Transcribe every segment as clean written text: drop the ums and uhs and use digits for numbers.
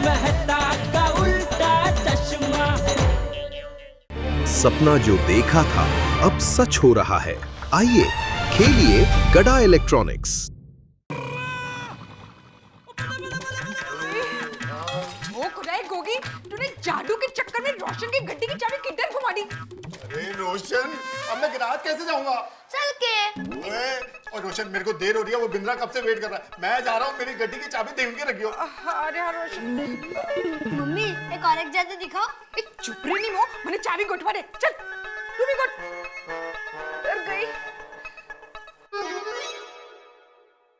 मेहता का उल्टा चश्मा। सपना जो देखा था अब सच हो रहा है। आइए खेलिए गड़ा इलेक्ट्रॉनिक्स। गोगी, तूने जादू के चक्कर में रोशन की गड्डी की चाबी किधर घुमा दी? अरे रोशन, अब मैं गिराज कैसे जाऊंगा? चल के। और रोशन, मेरे को देर हो रही है, वो बिंद्रा कब से वेट कर रहा है। मैं जा रहा हूँ, मेरी गड्डी की चाबी दे के रखियो। अरे हाँ रोशन। मम्मी एक और एक जादू दिखाओ। चुप रही नहीं हो, मैंने चाबी गोठवा दे। चल, तू भी गोठ। डर गई।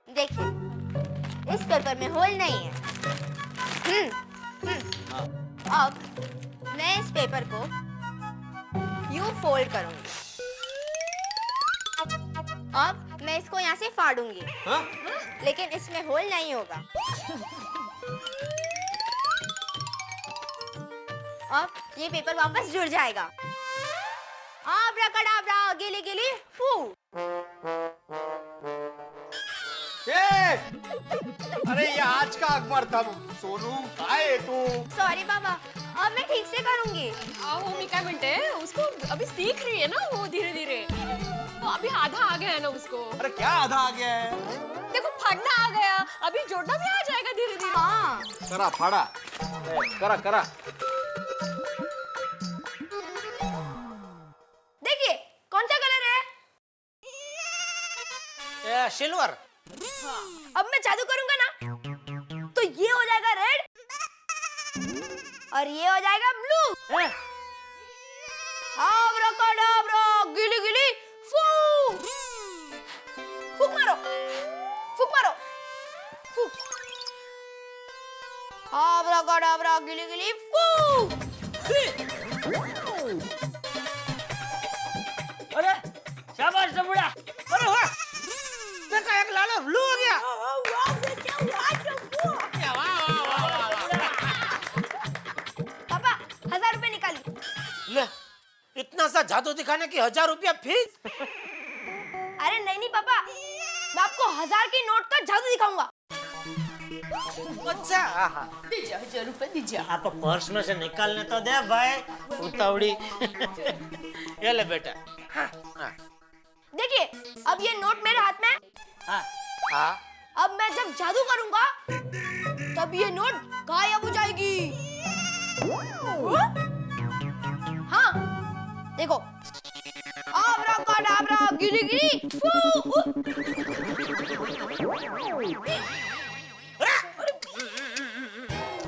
देखिए, इस पेपर में होल नहीं है। अब मैं इस पेपर को यूं फोल्ड करूंगी। अब मैं इसको यहाँ से फाड़ूंगी। लेकिन इसमें होल नहीं होगा। अब ये पेपर वापस जुड़ जाएगा। आब्राकडाब्रा, गिली गिली फू। अरे ये आज का अखबार था। सोनू काय तू? सॉरी बाबा, अब मैं ठीक से करूंगी। अहो मी काय म्हणते, उसको अभी सीख रही है ना वो धीरे धीरे, तो अभी आधा आ गया है ना उसको। अरे क्या आधा आ गया है? देखो फाड़ना आ गया, अभी जोड़ना भी आ जाएगा धीरे धीरे। हाँ करा फाड़ा, करा करा। देखिए कौन सा कलर है? सिल्वर। अब मैं जादू करूंगा ना, तो ये हो जाएगा रेड और ये हो जाएगा ब्लू। आब्राकडाब्रा, गिली गिली फू। फूक मारो, फूक मारो, फूक। आब्राकडाब्रा, गिली गिली फू। अरे शाबाश डबुड़ा, अरे वाह, देखा एक लालो ब्लू हो गया। पापा 1000 रुपए निकाली। ले, इतना सा जादू दिखाने की 1000 रुपया फीस? अरे नहीं पापा, मैं आपको 1000 की नोट का जादू दिखाऊंगा। अच्छा, दीजिए 1000 रुपए दीजिए। आप पर्स में से निकालने तो दे भाई, उतावड़ी। ये ले बेटा। हाँ, हाँ, देखिए, अब ये नोट मेरे हाथ में है। हाँ, हाँ। अब मैं जब जादू करूंगा तब ये नोट गायब हो जाएगी। हाँ, देखो। आब्राकडाब्रा, गिली गिली फू।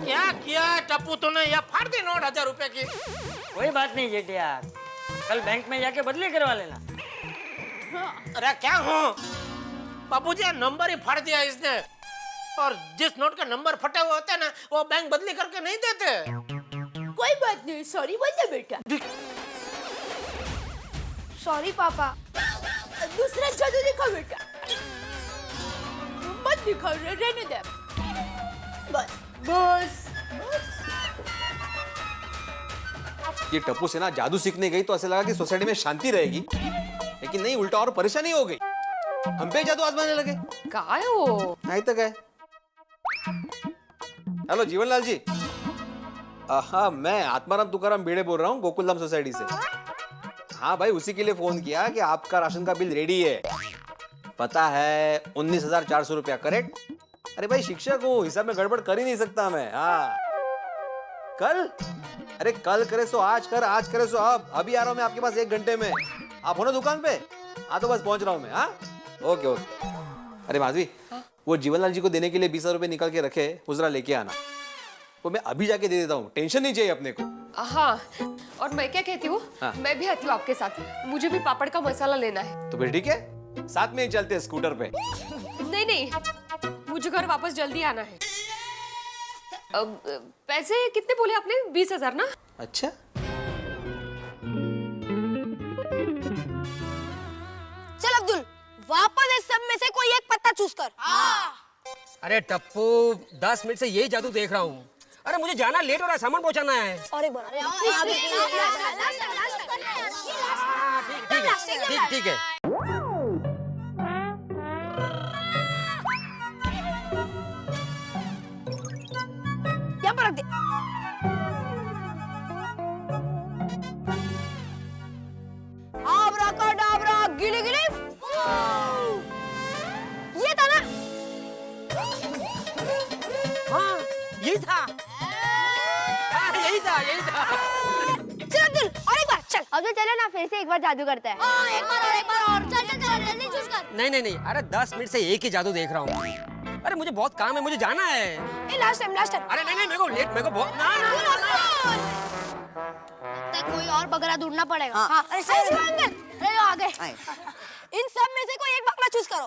क्या किया टप्पू तूने? या फाड़ दी नोट 1000 रुपए की। कोई बात नहीं जेठ यार, कल बैंक में जाके बदली करवा लेना। अरे क्या हूँ बाबूजी, नंबर ही फाड़ दिया इसने। और जिस नोट का नंबर फटे हुए होते हैं ना, वो बैंक बदली करके नहीं देते। कोई बात नहीं, सॉरी बोल दे बेटा। सॉरी पापा। दूसरा जादू दिखा बेटा। मत दिखा, रहने दे। बस बस। ये टप्पू से ना जादू सीखने गई तो ऐसा लगा कि सोसाइटी में शांति रहेगी, लेकिन नहीं, उल्टा और परेशानी हो गई। हम पे जादू आजमाने लगे। काय हो? नहीं तो क्या? हेलो जीवनलाल जी। हाँ, मैं आत्माराम तुकाराम भिड़े बोल रहा हूँ, गोकुलधाम सोसाइटी से। हाँ भाई, उसी के लिए फोन किया कि आपका राशन का बिल रेडी है। पता है 19,400 रुपया, करेक्ट? अरे भाई शिक्षक हूँ, हिसाब में गड़बड़ कर ही नहीं सकता मैं। हाँ कल, अरे कल करे सो आज कर, आज करे सो अब। अभी आ रहा हूँ मैं आपके पास 1 घंटे में। आप हो ना दुकान पे? हाँ तो बस पहुंच रहा हूँ मैं। हाँ ओके ओके। अरे माधवी, वो जीवनलाल जी को देने के लिए 20,000 रुपए निकाल के रखे, उजरा लेके आना। वो मैं अभी जाके दे देता हूँ, टेंशन नहीं चाहिए अपने को। हाँ, और मैं क्या कहती हूँ, हाँ। मैं भी आती हूँ आपके साथ। मुझे भी पापड़ का मसाला लेना है। तो फिर ठीक है, साथ में ही चलते हैं स्कूटर पे। नहीं नहीं, मुझे घर वापस जल्दी आना है। अब पैसे कितने बोले आपने? 20,000 ना? अच्छा, चल अब्दुल, वापस इस सब में से कोई एक पत्ता चूज कर। अरे टप्पू, 10 मिनट से यही जादू देख रहा हूँ। अरे मुझे जाना लेट हो रहा है, सामान पहुंचाना है। और एक बार ठीक है। या पर रख दे। आब्राकाडाब्रा, गिली गिली। ये था ना? हाँ यही था, यही था। चल दिल, और एक बार चल। अब तो चलो ना, फिर से एक बार जादू करते हैं। एक बार और। चल चल चल, जल्दी चूज कर। नहीं, अरे 10 मिनट से एक ही जादू देख रहा हूँ। अरे मुझे बहुत काम है, मुझे जाना है। ए लास्ट टाइम। अरे नहीं, मेरे को लेट, मेरे को बहुत ना। तक कोई और बकरा ढूंढना पड़ेगा। हाँ। अरे अंकल, अरे आ गए। इन सब में से कोई एक बकरा चूज करो,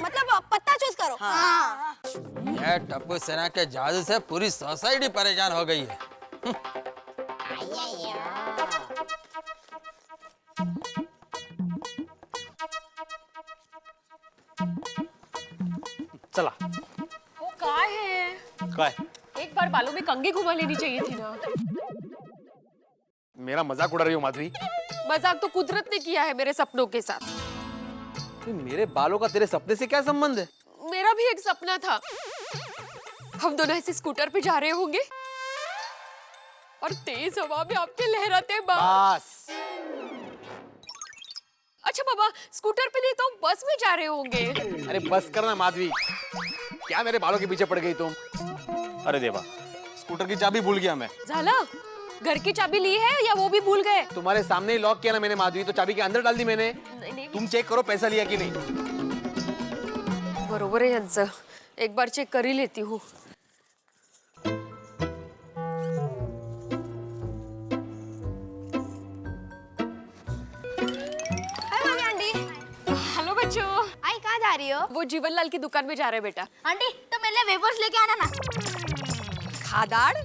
मतलब पत्ता चूज करो। हाँ। ये टप्पू सेना के जादू से पूरी सोसाइटी परेशान हो गई है। चला वो काय है? काय एक बार बालों में कंघी घुमा लेनी चाहिए थी ना। मेरा मजाक उड़ा रही हो माधवी? मजाक तो कुदरत ने किया है मेरे सपनों के साथ। मेरे बालों का तेरे सपने से क्या संबंध है? मेरा भी एक सपना था, हम दोनों ऐसे स्कूटर पे जा रहे होंगे और तेज हवा में आपके लहराते बाल। बस। अच्छा बाबा, स्कूटर पे नहीं तो बस में जा रहे होंगे। अरे बस करना माधवी, क्या मेरे बालों के पीछे पड़ गई तुम? अरे देवा, स्कूटर की चाबी भूल गया मैं। झाला, घर की चाबी ली है या वो भी भूल गए? तुम्हारे सामने ही लॉक किया ना मैंने माधवी, तो चाबी के अंदर डाल दी मैंने। नहीं। तुम चेक करो पैसा लिया कि नहीं। बरोबर आहे यांचं, एक बार चेक कर ही लेती हूँ। हेलो बच्चों। आई कहाँ जा रही हो? वो जीवनलाल की दुकान में जा रहे हैं बेटा। आंटी तो मेरे लिए वेफर्स लेके आना ना। खादाड़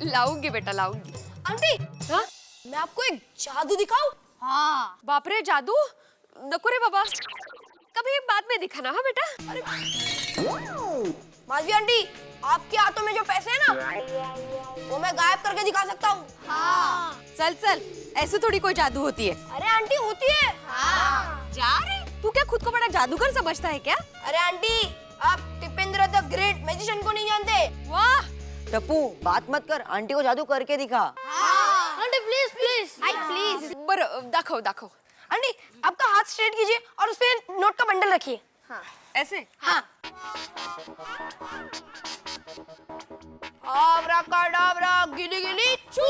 लाऊंगी बेटा, लाऊंगी। आंटी, हाँ? मैं आपको एक जादू दिखाऊं? हाँ। बाप रे, जादू नको रे बाबा, कभी बाद में दिखाना। हाँ बेटा। माधवी आंटी, आपके हाथों में जो पैसे हैं ना, वो मैं गायब करके दिखा सकता हूँ। हाँ। चल, ऐसे थोड़ी कोई जादू होती है। अरे आंटी होती है। हाँ। जा रे, तू क्या खुद को बड़ा जादूगर समझता है क्या? अरे आंटी, आप टिपेंद्र द ग्रेट मैजिशियन को नहीं जानते? वाह। टप्पू बात मत कर, आंटी को जादू करके दिखा। हाँ। Aunty please. I please. बर दाखव। आंटी, आपका हाथ स्ट्रेट कीजिए और उस पे नोट का बंडल रखिए। हाँ। ऐसे? हाँ। आब्राकाडाब्रा, गिली गिली चू।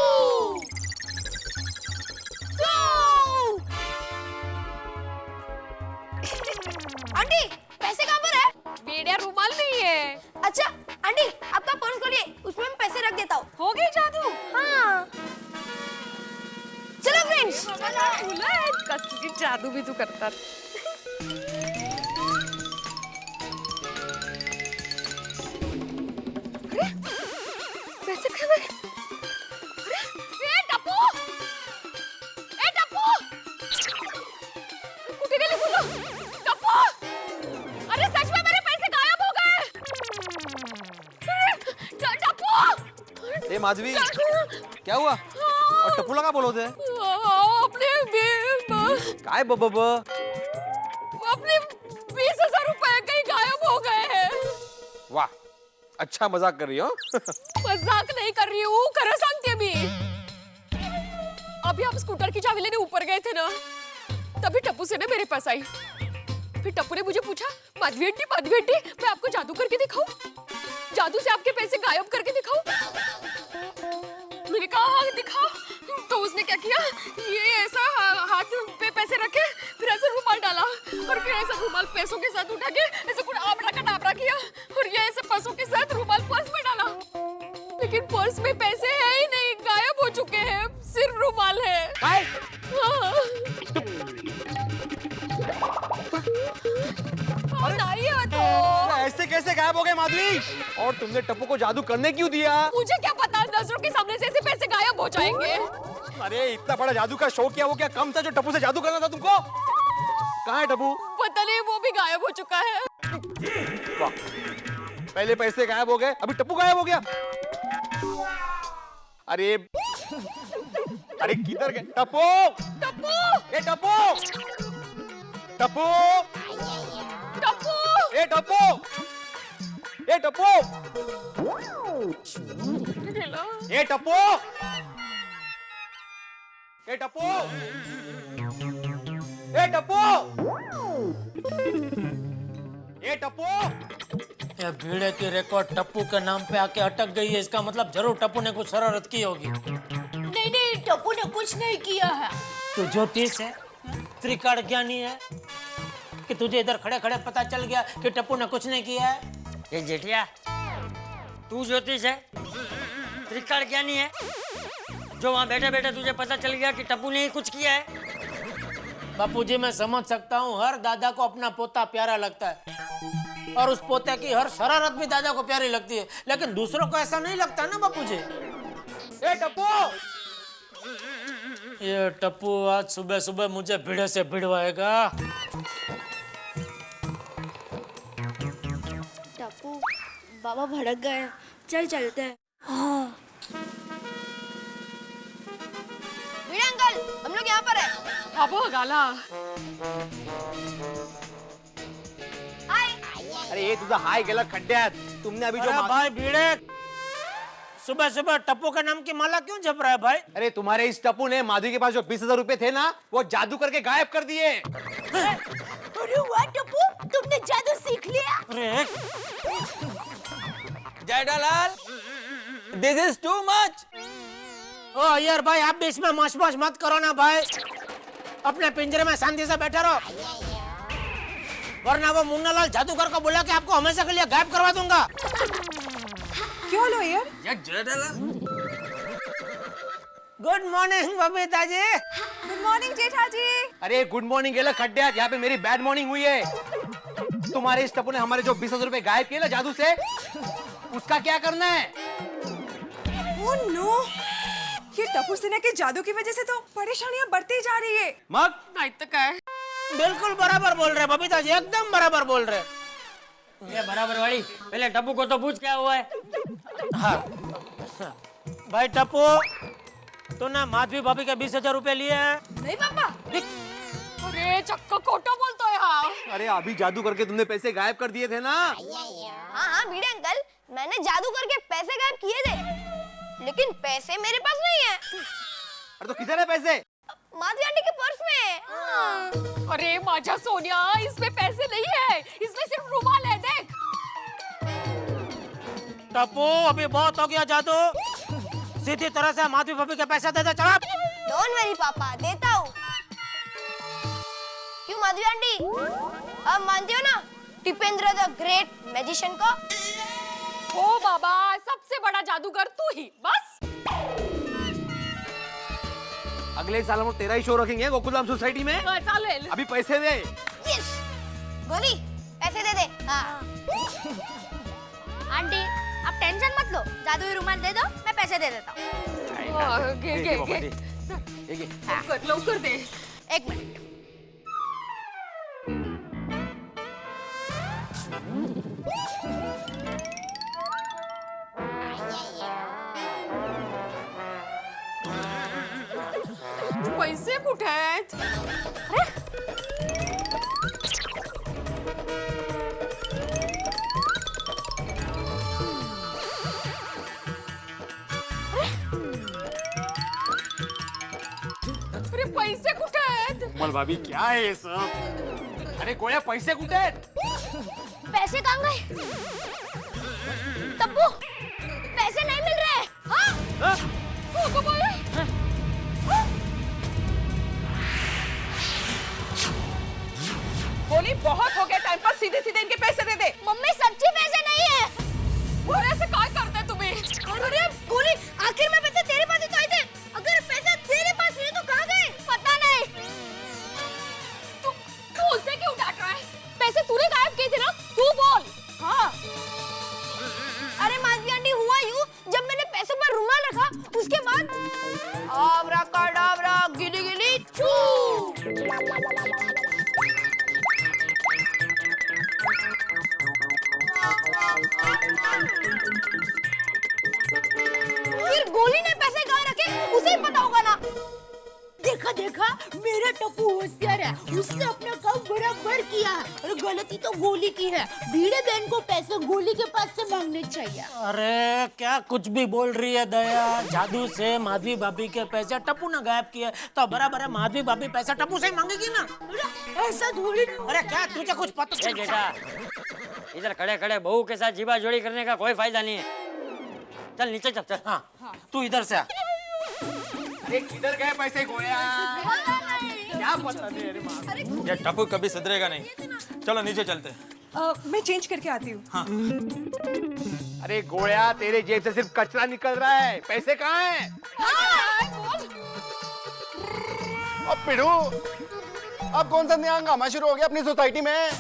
आंटी, पैसे कहाँ पर है? मेरा रुमाल नहीं है। अच्छा आंटी, आपका पर्स खोलिए, उसमें मैं पैसे रख देता हूँ। हो गई जादू? हाँ। चलो फ्रेंड्स। कसली जादू भी तू करता। पैसे कहाँ गए? ए टप्पू! कुठे गेले बोलो? टप्पू! अरे सच में मेरे पैसे गायब हो गए। टप्पू! ए माधवी, क्या हुआ? और टप्पू लगा बोलो थे? काय बब अपने 20,000 रुपए कहीं गायब हो गए हैं। वाह, अच्छा मजाक कर रही हो। मजाक नहीं कर रही हूँ, खरं सांगते मी। अभी आप स्कूटर की चाबी लेने ऊपर गए थे ना, तभी टप्पू से ने मेरे पास आई। फिर टप्पू ने मुझे पूछा, माधवी आंटी, मैं आपको जादू करके दिखाऊं? जादू से आपके पैसे गायब करके दिखाऊं? मैंने कहा हाँ दिखाओ। तो उसने क्या किया, ये ऐसा हाथ पे पैसे रखे, फिर ऐसा रुमाल डाला और फिर ऐसा रुमाल पैसों के साथ उठा के ऐसे कुछ आबड़ा किया और ये ऐसे पैसों के साथ रुमाल पर्स में डाला। लेकिन पर्स में पैसे है ही नहीं, गायब हो चुके हैं, सिर्फ रुमाल है। हाँ। नहीं है तो ऐसे कैसे गायब हो गए माधवी? और तुमने टप्पू को जादू करने क्यों दिया? मुझे क्या पता, नजरों के सामने से ऐसे पैसे गायब हो जाएंगे। अरे इतना बड़ा जादू का शौक किया, वो क्या कम था जो टप्पू से जादू करना था तुमको? कहाँ है टप्पू? पता नहीं, वो भी गायब हो चुका है। वाह, पहले पैसे गायब हो गए, अभी टप्पू गायब हो गया। अरे किधर गए? टप्पू! ए टप्पू! ए टप्पू! ए टप्पू, ए टप्पू, ए टप्पू, ए टप्पू, ए टप्पू। ये भीड़े की रिकॉर्ड टप्पू के नाम पे आके अटक गई है, इसका मतलब जरूर टप्पू ने कुछ शरारत की होगी। नहीं नहीं, टप्पू ने कुछ नहीं किया है। तू ज्योतिष है, त्रिकाल ज्ञानी है कि तुझे इधर खड़े खड़े पता चल गया कि टप्पू ने कुछ नहीं किया है? ये जेठिया, तू ज्योतिष है, त्रिकाल ज्ञानी है, जो वहाँ बैठे बैठे तुझे पता चल गया कि टप्पू ने ही कुछ किया है? बापूजी, मैं समझ सकता हूँ हर दादा को अपना पोता प्यारा लगता है और उस पोते की हर शरारत भी दादा को प्यारी लगती है, लेकिन दूसरों को ऐसा नहीं लगता ना बापूजी। ए टप्पू, ये टप्पू आज सुबह सुबह मुझे भीड़े से भिड़वाएगा। टप्पू, बाबा भड़क गए, चल चलते हैं। हाँ। भिड़े अंकल, हम लोग यहाँ पर हैं। अबो गाला, अरे ये तुझा हाय गेला खड्ड्यात, तुमने अभी जो अरे भाई भीड़े, सुबह सुबह टप्पू के नाम की माला क्यों जप रहा है भाई? अरे तुम्हारे इस टप्पू ने माधवी के पास जो 20,000 रुपए थे ना, वो जादू करके गायब कर दिए। अरे वाह टप्पू, तुमने जादू सीख लिया। अरे Jethalal, this is too much. ओ यार भाई, आप भी इसमें मौज मत करो ना भाई, अपने पिंजरे में शांति से बैठे रहो, वरना वो मुन्नालाल जादूगर को बुला के आपको हमेशा के लिए गायब करवा दूंगा। क्यों लो यार? Jethalal, good morning Babita ji. Good morning जेठा जी। अरे गुड मॉर्निंग गेला खड्ड्यात, यहाँ पे मेरी बैड मॉर्निंग हुई है। तुम्हारे इस टप्पू ने हमारे जो 20,000 रुपए गायब किए ना जादू से, उसका क्या करना है? ओह नो, ये टप्पू सेना के जादू की वजह से तो परेशानियां बढ़ती जा रही है। मग नहीं तो क्या है? बिल्कुल बराबर बोल रहे बबीता जी, एकदम बराबर बोल रहे। ये बराबर वाली, पहले टप्पू को तो पूछ क्या हुआ है। हाँ भाई टप्पू, तूने माधवी भाभी के 20,000 रुपए लिए हैं? नहीं पापा। अरे चक्का खोटा बोलता है। हाँ, अरे अभी जादू करके तुमने पैसे गायब कर दिए थे ना। हाँ हाँ भिड़े अंकल, मैंने जादू करके पैसे गायब किए थे, लेकिन पैसे मेरे पास नहीं है। अरे तो किधर है पैसे? माधवी आंटी के पर्स में। अरे माझा सोनिया, इसमें पैसे नहीं है, इसमें सिर्फ रुमाल है, देख। टप्पू, अभी बहुत हो गया जादू, सीधी तरह से माधवी भाभी के पैसे दे दे, चला। डोंट वरी पापा, देता हूँ। क्यों माधवी आंटी, अब मानती हो ना टिपेंद्र द ग्रेट मैजिशियन को? ओ बाबा, सबसे बड़ा जादूगर तू ही, बस। अगले साल हम तेरा ही शो रखेंगे गोकुलधाम सोसाइटी में। चालेल। अभी पैसे दे। यस, गोली पैसे दे दे। हाँ। आंटी, आप टेंशन मत लो, जादुई रुमाल दे दो, मैं पैसे दे देता हूँ। लवकर दे। एक मिनट। पैसे कुठे आहेत? अरे पैसे कुठे आहेत? मल भाभी क्या है ये सब? अरे कोया पैसे कुठे आहेत? पैसे कहाँ गए? तब्बू, पैसे नहीं मिल रहे। हाँ? गोली, बहुत हो गया टाइम पास, सीधे सीधे इनके पैसे दे दे। मम्मी सच्ची पैसे नहीं है। अरे ऐसे काय करते तुम्ही? अरे गोली, आखिर में पैसे तेरे पास ही तो आए थे। अगर पैसे तेरे पास नहीं तो कहाँ गए? पता नहीं। तू उसे क्यों डांट रहा है? पैसे तूने गायब किए थे ना, तू बोल। हाँ। अरे माधवी आंटी, हुआ यूं, जब मैंने पैसों पर रुमाल रखा देखा, मेरा टप्पू होशियार है, उसने अपना काम बराबर किया है और गलती तो गोली की है। भीड़े बहन को पैसे गोली के पास से मांगने चाहिए। अरे क्या कुछ भी बोल रही है दया। जादू से माधवी भाभी के पैसे टप्पू ने गायब किए तो बराबर है माधवी भाभी पैसा टप्पू से ही मांगेगी ना। ऐसा थोड़ी। अरे क्या तुझे कुछ पता? बेटा इधर खड़े खड़े बहू के साथ जीवा जोड़ी करने का कोई फायदा नहीं है। चल नीचे चल चल। हाँ तू इधर से आ। किधर गए पैसे गोया? क्या पता नहीं। अरे माँ, ये टप्पू कभी सुधरेगा नहीं। चलो नीचे चलते हैं। मैं चेंज करके आती हूँ। हाँ। अरे गोया, तेरे जेब से सिर्फ कचरा निकल रहा है, पैसे कहाँ हैं? अब पिड़ू, अब कौन सा नया हंगामा शुरू हो गया अपनी सोसाइटी में?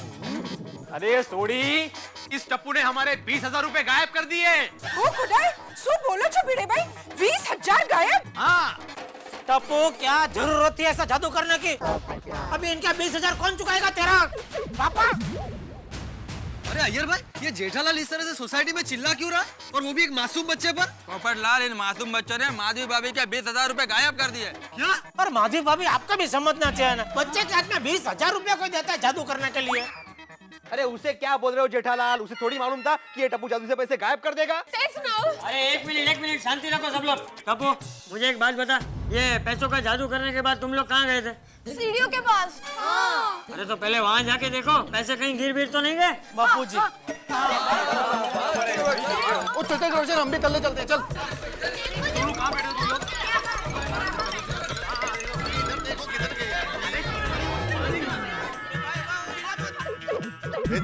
अरे सोड़ी, इस टप्पू ने हमारे 20,000 रुपए गायब कर दिए। ओ खुदाई, सो बोलो जो भिड़े भाई, 20,000 गायब? हाँ टप्पू, क्या जरूरत थी ऐसा जादू करने की? अभी इनके 20,000 कौन चुकाएगा तेरा पापा? अरे अय्यर भाई, ये जेठालाल इस तरह से सोसाइटी में चिल्ला क्यों रहा, और वो भी एक मासूम बच्चे पर? पोपटलाल, इन मासूम बच्चों ने माधवी भाभी के 20,000 रुपए गायब कर दिए। क्या? और माधवी भाभी आपका भी समझना चाहिए ना, बच्चे के हाथ में 20,000 रुपया कोई देता है जादू करने के लिए? अरे उसे क्या बोल रहे हो जेठालाल? उसे थोड़ी मालूम था कि ये टप्पू जादू से पैसे गायब कर देगा। अरे एक मिनट शांति रखो सब लोग। टप्पू मुझे एक बात बता, ये पैसों का जादू करने के बाद तुम लोग कहाँ गए थे? सीढ़ियों के पास। अरे तो पहले वहाँ जाके देखो पैसे कहीं गिर तो नहीं गए। बापू जी चलते रोशन, हम भी तल्ले चलते हैं, चल।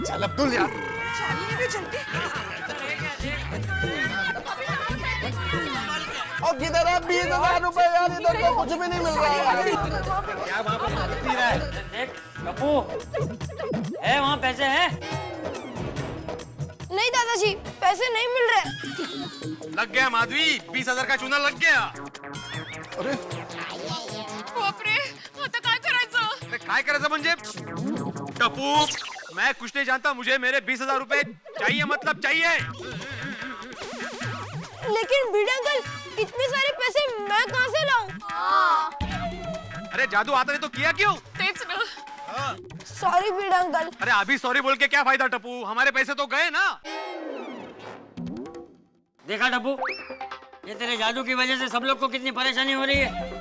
चल अब्दुल यार, चलिए भी जल्दी। और किधर है 20,000 रुपए यार? इधर तो कुछ भी नहीं मिल रहा है। क्या वहाँ पर मस्ती रहा है? देख टप्पू, है वहाँ पैसे हैं? नहीं दादाजी, पैसे नहीं मिल रहे। लग गया माधवी, 20,000 का चूना लग गया। अरे बाप रे, आता काय करायचं? अरे काय करायचं म्हणजे? टप्पू, मैं कुछ नहीं जानता, मुझे मेरे 20,000 रुपए चाहिए, मतलब चाहिए। लेकिन भिड़े अंकल, इतने सारे पैसे मैं कहाँ से लाऊं? अरे जादू आता नहीं तो किया क्यों? तेच ना। सॉरी भिड़े अंकल। अरे अभी सॉरी बोल के क्या फायदा टप्पू, हमारे पैसे तो गए ना। देखा टप्पू, ये तेरे जादू की वजह से सब लोग को कितनी परेशानी हो रही है।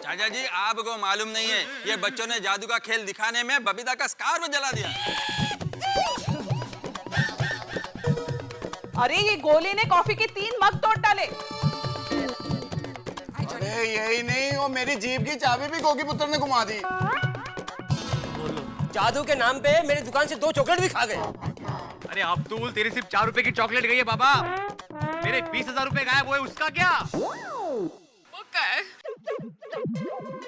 चाचा जी, आपको मालूम नहीं है, ये बच्चों ने जादू का खेल दिखाने में बबीता का स्कार्फ जला दिया। अरे ये गोली ने कॉफी के 3 मग तोड़ डाले। अरे यही नहीं, वो मेरी जीप की चाबी भी गोगी पुत्र ने घुमा दी। जादू के नाम पे मेरी दुकान से 2 चॉकलेट भी खा गए। अरे अब्दुल, तेरी सिर्फ 4 रुपए की चॉकलेट गई है बाबा, मेरे 20,000 रुपए गायब हुए, उसका क्या? वो काय?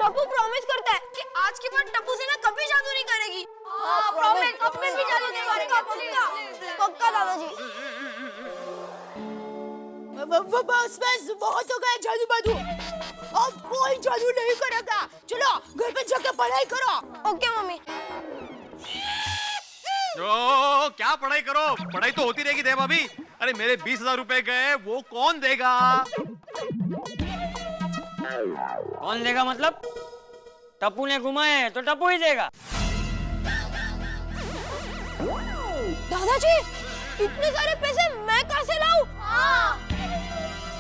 टप्पू प्रॉमिस करता है कि आज के बाद टप्पू से ना कभी जादू नहीं करेगी। प्रॉमिस, अपने भी जादू नहीं करेगा, पक्का पक्का दादाजी। बस बस, बहुत हो गया जादू बादू, अब कोई जादू नहीं करेगा। चलो घर पे जाके पढ़ाई करो। Okay mummy. ओ, क्या पढ़ाई करो? पढ़ाई तो होती रहेगी दे भाभी। अरे मेरे 20,000 रुपए गए, वो कौन देगा? कौन देगा मतलब? टप्पू ने घुमाए तो टप्पू ही देगा। दादाजी, इतने सारे पैसे मैं कहाँ से लाऊं?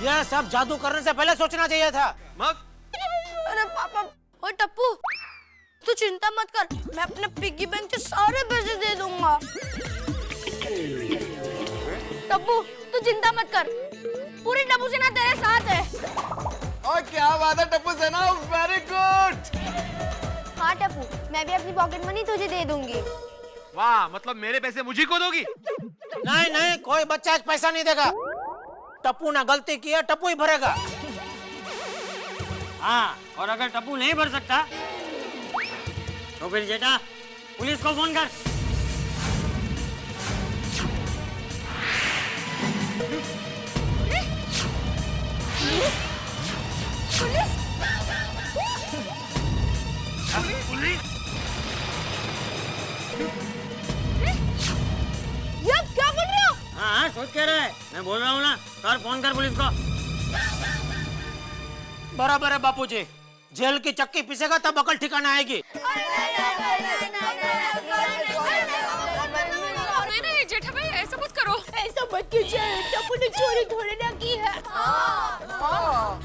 यह सब जादू करने से पहले सोचना चाहिए था। मग? अरे पापा, ओ टप्पू, तू चिंता मत कर, मैं अपने पिग्गी बैंक के सारे पैसे दे दूंगा। टप्पू, तू चिंता मत कर, पूरी टप्पू सेना तेरे साथ है। और क्या बात है टप्पू सेना, वेरी गुड। हाँ टप्पू, मैं भी अपनी पॉकेट मनी तुझे दे दूंगी। वाह, मतलब मेरे पैसे मुझे को दोगी? नहीं नहीं, कोई बच्चा आज पैसा नहीं देगा। टप्पू ने गलती की है, टप्पू ही भरेगा। हाँ, और अगर टप्पू नहीं भर सकता तो फिर जेठा पुलिस को फोन कर। पुलिस? ये क्या बोल रहे हो? हाँ सोच क्या रहा है, मैं बोल रहा हूँ ना, कर फोन कर पुलिस को। बराबर है बापूजी, जेल की चक्की पीसेगा तब अकल ठिकाना आएगी। नहीं जेठा भाई ऐसा मत करो। ऐसा मत कीजिए, टप्पू ने चोरी थोड़ी ना की है।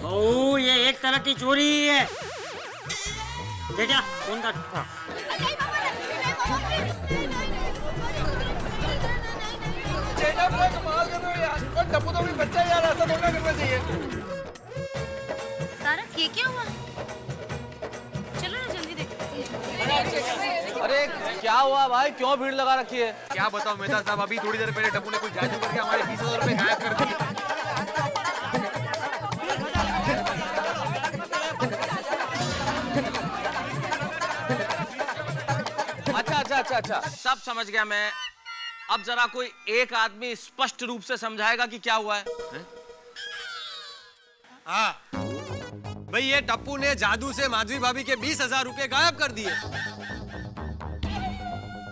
बहू ये एक तरह की चोरी ही है। जेठा फोन कर। जेठा पूरा कमाल कर रहे हो यार, और टप्पू तो भी बच्चा यार, ऐसा थोड़ा करना चाहिए। तारक ये क्या हुआ? चलो ना जल्दी देखते। अरे क्या हुआ भाई, क्यों भीड़ लगा रखी है? क्या बताओ मेहता साहब, अभी थोड़ी देर पहले टप्पू ने कुछ जादू करके हमारे 20,000 रुपए गायब कर दिए। अच्छा, सब समझ गया मैं। अब जरा कोई एक आदमी स्पष्ट रूप से समझाएगा कि क्या हुआ है? हाँ भाई, ये टप्पू ने जादू से माधवी भाभी के 20,000 रुपए गायब कर दिए,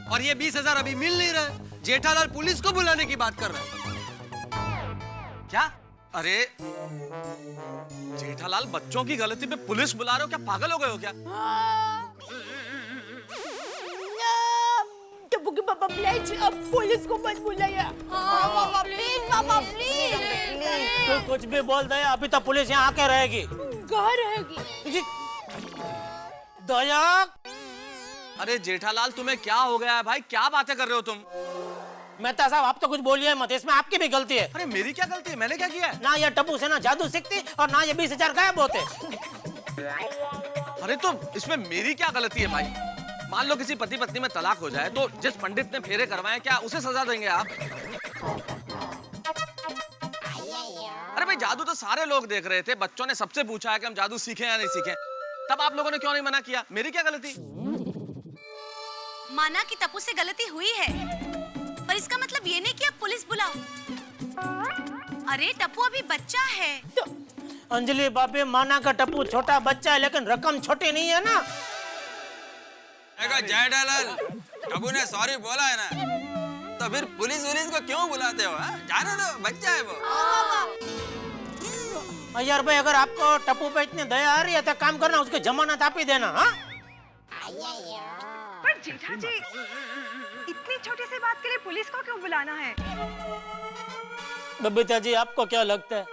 और ये 20,000 अभी मिल नहीं रहे। जेठालाल पुलिस को बुलाने की बात कर रहा है। क्या? अरे जेठालाल, बच्चों की गलती पे पुलिस बुला रहे हो? क्या पागल हो गए हो क्या? टप्पू के पापा प्लीज अब पुलिस को मत बुलाया। पापा प्लीज, पापा प्लीज। तू कुछ भी बोल दे, अभी तो पुलिस यहाँ आके रहेगी। कहाँ रहेगी? दया। अरे जेठालाल, तुम्हें क्या हो गया है भाई? क्या बातें कर रहे हो तुम? मेहता साहब आप तो कुछ बोलिए मत, इसमें आपकी भी गलती है। अरे मेरी क्या गलती है? मैंने क्या किया है? ना ये टप्पू से ना जादू सीखती और ना ये 20,000 गायब होते। अरे तो इसमें मेरी क्या गलती है भाई? मान लो किसी पति पत्नी में तलाक हो जाए तो जिस पंडित ने फेरे करवाए, क्या उसे सजा देंगे आप? अरे भाई, जादू तो सारे लोग देख रहे थे, बच्चों ने सबसे पूछा है कि हम जादू सीखें या नहीं सीखें, तब आप लोगों ने क्यों नहीं मना किया? मेरी क्या गलती? माना कि टप्पू से गलती हुई है, पर इसका मतलब ये नहीं कि अब पुलिस बुलाओ। अरे टप्पू अभी बच्चा है। तो अंजलि भाभी, माना का टप्पू छोटा बच्चा है, लेकिन रकम छोटी नहीं है ना। जेठालाल, टप्पू ने सॉरी बोला है ना, तो फिर पुलिस को क्यों बुलाते हो? जाने दो, बच्चा है वो। यार भाई, अगर आपको टप्पू पे इतनी दया आ रही है तो काम करना, उसको जमानत आप ही देना। हाँ पर जेठा जी, इतनी छोटी सी बात के लिए पुलिस को क्यों बुलाना है? बबीता जी, आपको क्या लगता है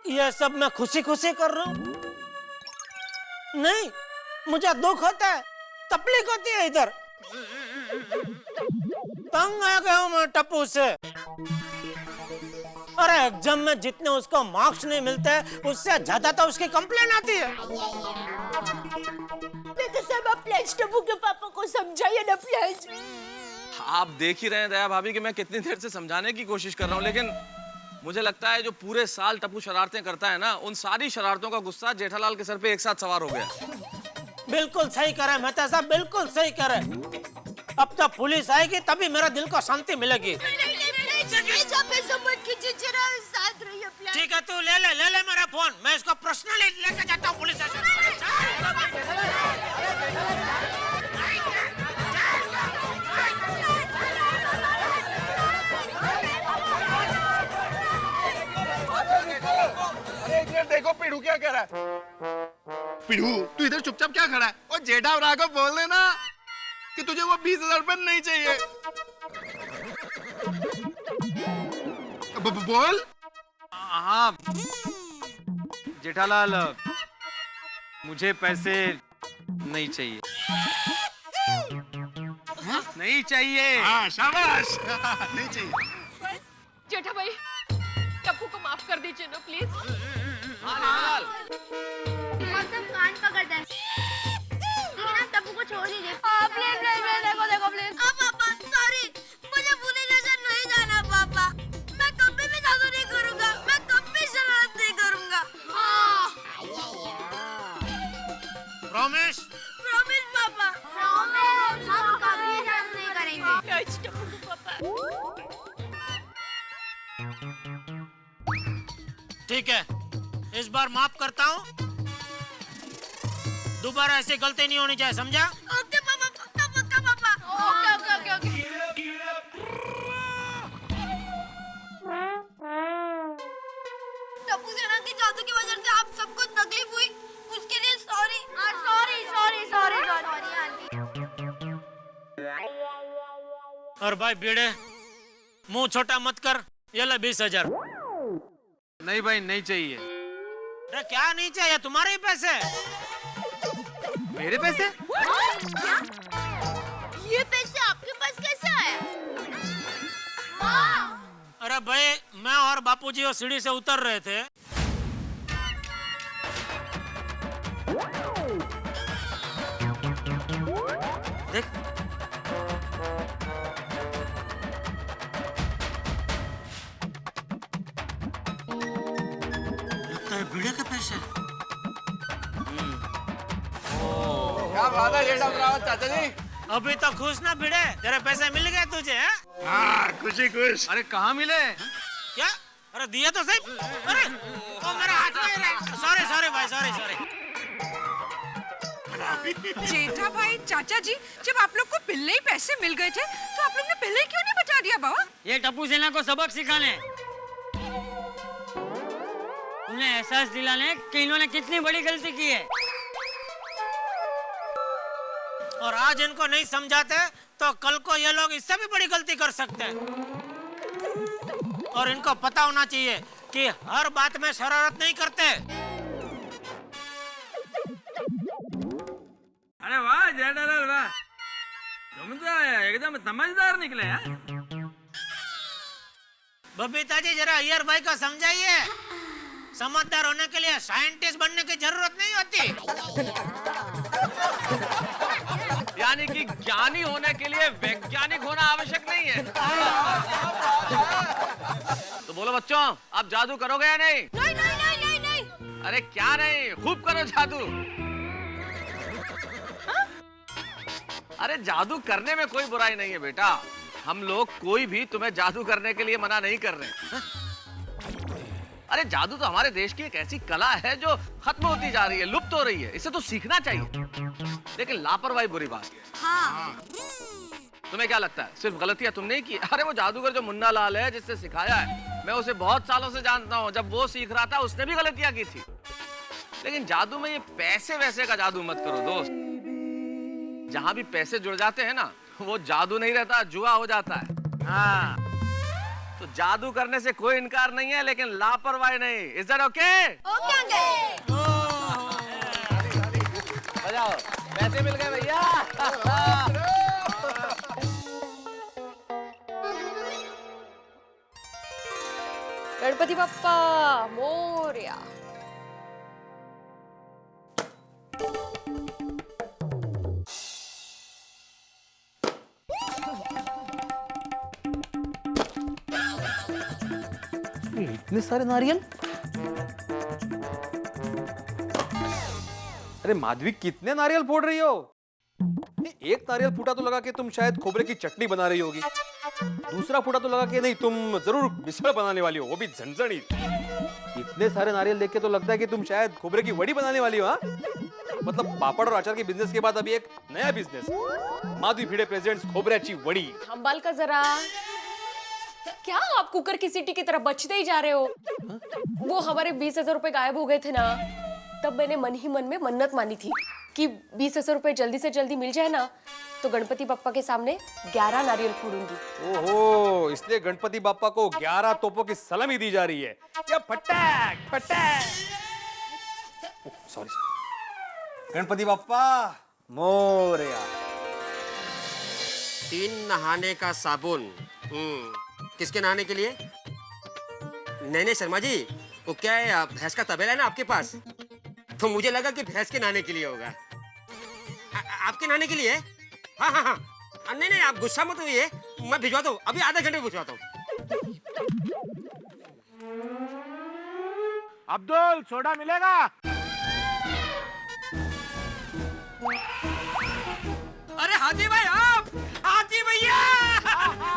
ये सब मैं खुशी खुशी कर रहा हूँ? नहीं, मुझे दुख होता है, तकलीफ होती है। इधर तंग आ गया हूँ मैं टप्पू से। अरे एग्जाम में जितने उसको मार्क्स नहीं मिलते, उससे ज्यादा तो उसकी कंप्लेन आती है। तो सब आप प्लीज टप्पू के पापा को समझाइए ना प्लीज। आप देख ही रहे हैं दया भाभी कि मैं कितनी देर से समझाने की कोशिश कर रहा हूँ, लेकिन मुझे लगता है जो पूरे साल टप्पू शरारतें करता है ना, उन सारी शरारतों का गुस्सा जेठालाल के सर पे एक साथ सवार हो गया। बिल्कुल सही करे मेहता साहब, बिल्कुल सही करे। अब तो पुलिस आएगी तभी मेरा दिल को शांति मिलेगी। ठीक है, तू ले ले मेरा फोन, मैं इसको पर्सनली लेके जाता हूँ पुलिस स्टेशन। देखो पिड़ू क्या कह रहा है। पिड़ू, तू इधर चुपचाप क्या खड़ा है? और जेठा राघव बोल देना कि तुझे वो 20,000 रुपए नहीं चाहिए। बोल। हाँ जेठालाल, मुझे पैसे नहीं चाहिए। नहीं चाहिए। हाँ शाबाश। नहीं चाहिए। जेठा भाई, टप्पू को माफ कर दीजिए ना प्लीज। सब कान पकड़ दे, ठीक है ना? टप्पू को छोड़ दीजिए। प्लीज देखो प्लीज। पापा सॉरी, मुझे पुलिस स्टेशन नहीं जाना पापा। मैं कभी भी जादू नहीं करूंगा, मैं कभी शरारत नहीं करूंगा। प्रॉमिस? प्रॉमिस पापा, प्रॉमिस। हम कभी शरारत नहीं करेंगे। टप्पू पापा। ठीक है, इस बार माफ करता हूँ, दोबारा ऐसी गलती नहीं होनी चाहिए, समझा? ओके पापा, पक्का पापा। ओके। टप्पू सेना के जादू की वजह से आप सबको तकलीफ हुई, उसके लिए sorry. Sorry sorry sorry sorry aunty. और भाई बीड़े, मुंह छोटा मत कर, ये ले 20,000। नहीं भाई, नहीं चाहिए। अरे क्या नहीं चाहिए? तुम्हारे ही पैसे। मेरे पैसे? ये पैसे आपके पास कैसे आए? अरे भाई, मैं और बापूजी वो सीढ़ी से उतर रहे थे, देख लगता है बीड़े के पैसे। क्या बात है जेठा रावत चाचा जी? अभी तो खुश ना भिड़े, तेरे पैसे मिल गए तुझे? हाँ, खुशी खुश। अरे कहाँ मिले? क्या? अरे दिए तो सही। अरे वो मेरे हाथ में। सॉरी सॉरी भाई, सॉरी सॉरी। जेठा भाई, चाचा जी, जब आप लोग को पहले ही पैसे मिल गए थे तो आप लोग ने पहले ही क्यों नहीं बता दिया बाबा? ये टप्पू सेना को सबक सिखाने, उन्हें एहसास दिलाने कि इन्होंने कितनी बड़ी गलती की है। और आज इनको नहीं समझाते तो कल को ये लोग इससे भी बड़ी गलती कर सकते हैं। और इनको पता होना चाहिए कि हर बात में शरारत नहीं करते। अरे वाह जेठालाल वाह, तुम तो एकदम समझदार निकले हैं। बबीता जी, जरा अय्यर भाई को समझाइए, समझदार होने के लिए साइंटिस्ट बनने की जरूरत नहीं होती। यानी कि ज्ञानी होने के लिए वैज्ञानिक होना आवश्यक नहीं है। तो बोलो बच्चों, आप जादू करोगे या नहीं? नहीं नहीं नहीं नहीं नहीं। अरे क्या नहीं, खूब करो जादू। अरे जादू करने में कोई बुराई नहीं है बेटा। हम लोग कोई भी तुम्हें जादू करने के लिए मना नहीं कर रहे। अरे जादू तो हमारे देश की एक ऐसी कला है जो खत्म होती जा रही है, लुप्त हो रही है। इसे तो सीखना चाहिए, लेकिन लापरवाही बुरी बात है। हाँ। तुम्हें क्या लगता है सिर्फ गलतियां तुमने ही की? अरे वो जादूगर जो मुन्ना लाल है, जिससे सिखाया है, मैं उसे बहुत सालों से जानता हूँ। जब वो सीख रहा था उसने भी गलतियां की थी। लेकिन जादू में ये पैसे वैसे का जादू मत करो दोस्त। जहां भी पैसे जुड़ जाते हैं ना, वो जादू नहीं रहता, जुआ हो जाता है। हाँ, तो जादू करने से कोई इनकार नहीं है, लेकिन लापरवाही नहीं। Is that okay? बजाओ, पैसे मिल गए भैया। गणपति बप्पा मोरया। इतने सारे नारियल? अरे माधवी, कितने नारियल फोड़ रही हो? एक नारियल फूटा तो लगा कि तुम शायद खोबरे की चटनी बना रही होगी। दूसरा फूटा तो लगा कि नहीं, तुम जरूर मिसल बनाने वाली हो, वो भी झंझनी। इतने सारे नारियल देख के तो लगता है कि तुम शायद खोबरे की वड़ी बनाने वाली हो। हाँ, मतलब पापड़ और अचार के बिजनेस के बाद अभी एक नया बिजनेस, माधवी भिड़े प्रेजेंट्स खोबऱ्याची वड़ी। संभाल का जरा। क्या आप कुकर की सीटी की तरह बचते ही जा रहे हो? वो हमारे 20,000 रुपए गायब हो गए थे ना, तब मैंने मन ही मन में मन्नत मानी थी कि 20,000 रुपए जल्दी से जल्दी मिल जाए ना तो गणपति बप्पा के सामने 11 नारियल फोड़ूंगी। ओहो, इसलिए गणपति बाप्पा को 11 तोपों की सलामी दी जा रही है। या फटाक फटाक। सॉरी, गणपति बाप्पा मोरया। 3 नहाने का साबुन। किसके नहाने के लिए? नहीं नहीं शर्मा जी, वो क्या है, भैंस का तबेला है ना आपके पास, तो मुझे लगा कि भैंस के नहाने के लिए होगा। आपके नहाने के लिए? हाँ हाँ हाँ। नहीं नहीं, आप गुस्सा मत होइए, मैं भिजवाता हूँ, अभी आधे घंटे में भिजवाता हूँ। अब्दुल, सोडा मिलेगा? अरे हाथी भाई, आप हाथी भैया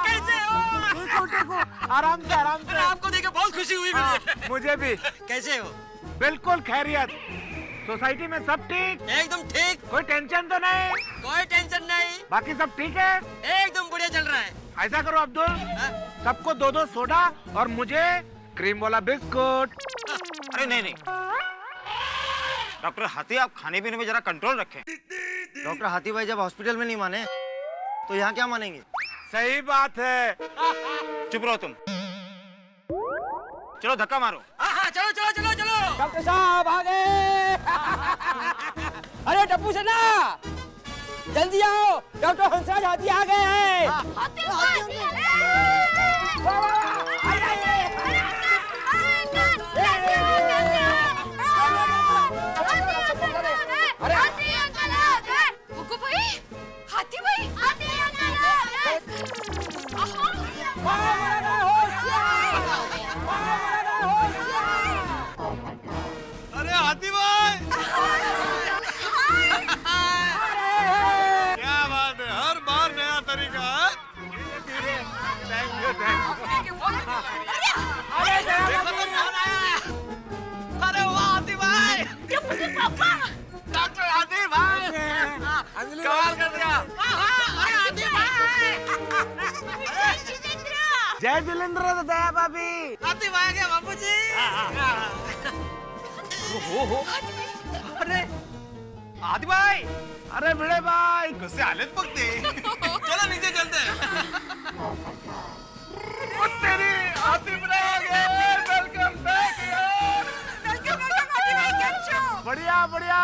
कैसे हो? देखो, आराम से आराम से। आपको देख के बहुत खुशी हुई मुझे। मुझे भी। कैसे हो? बिल्कुल खैरियत। सोसाइटी में सब ठीक? एकदम ठीक। कोई टेंशन तो नहीं? कोई टेंशन नहीं। बाकी सब ठीक है? एकदम बढ़िया चल रहा है। ऐसा करो अब्दुल, सबको 2-2 सोडा और मुझे क्रीम वाला बिस्कुट। अरे नहीं नहीं डॉक्टर हाथी, आप खाने पीने में जरा कंट्रोल रखें। डॉक्टर हाथी भाई जब हॉस्पिटल में नहीं माने तो यहाँ क्या मानेंगे? सही बात है। चुप रहो तुम। चलो धक्का मारो। हाँ चलो चलो चलो चलो। डॉक्टर साहब आ गए। अरे टप्पू सेना जल्दी आओ, डॉक्टर हंसराज हाथी आ गए हैं। हुक्कू भाई, हाथी भाई, अरे हाथी भाई क्या बात है, हर बार नया तरीका है। अरे वाह हाथी भाई, पापा डॉक्टर हाथी भाई कमाल कर दिया। हाथी भाई जय जिलेंद्र दया भाभी। हाथी भाई के बाबू जी। अरे हाथी भाई, अरे भिड़े भाई कसे आलेत बघ ते। चलो नीचे चलते हैं। तेरी हाथी भाई वेलकम बैक यार। बढ़िया बढ़िया।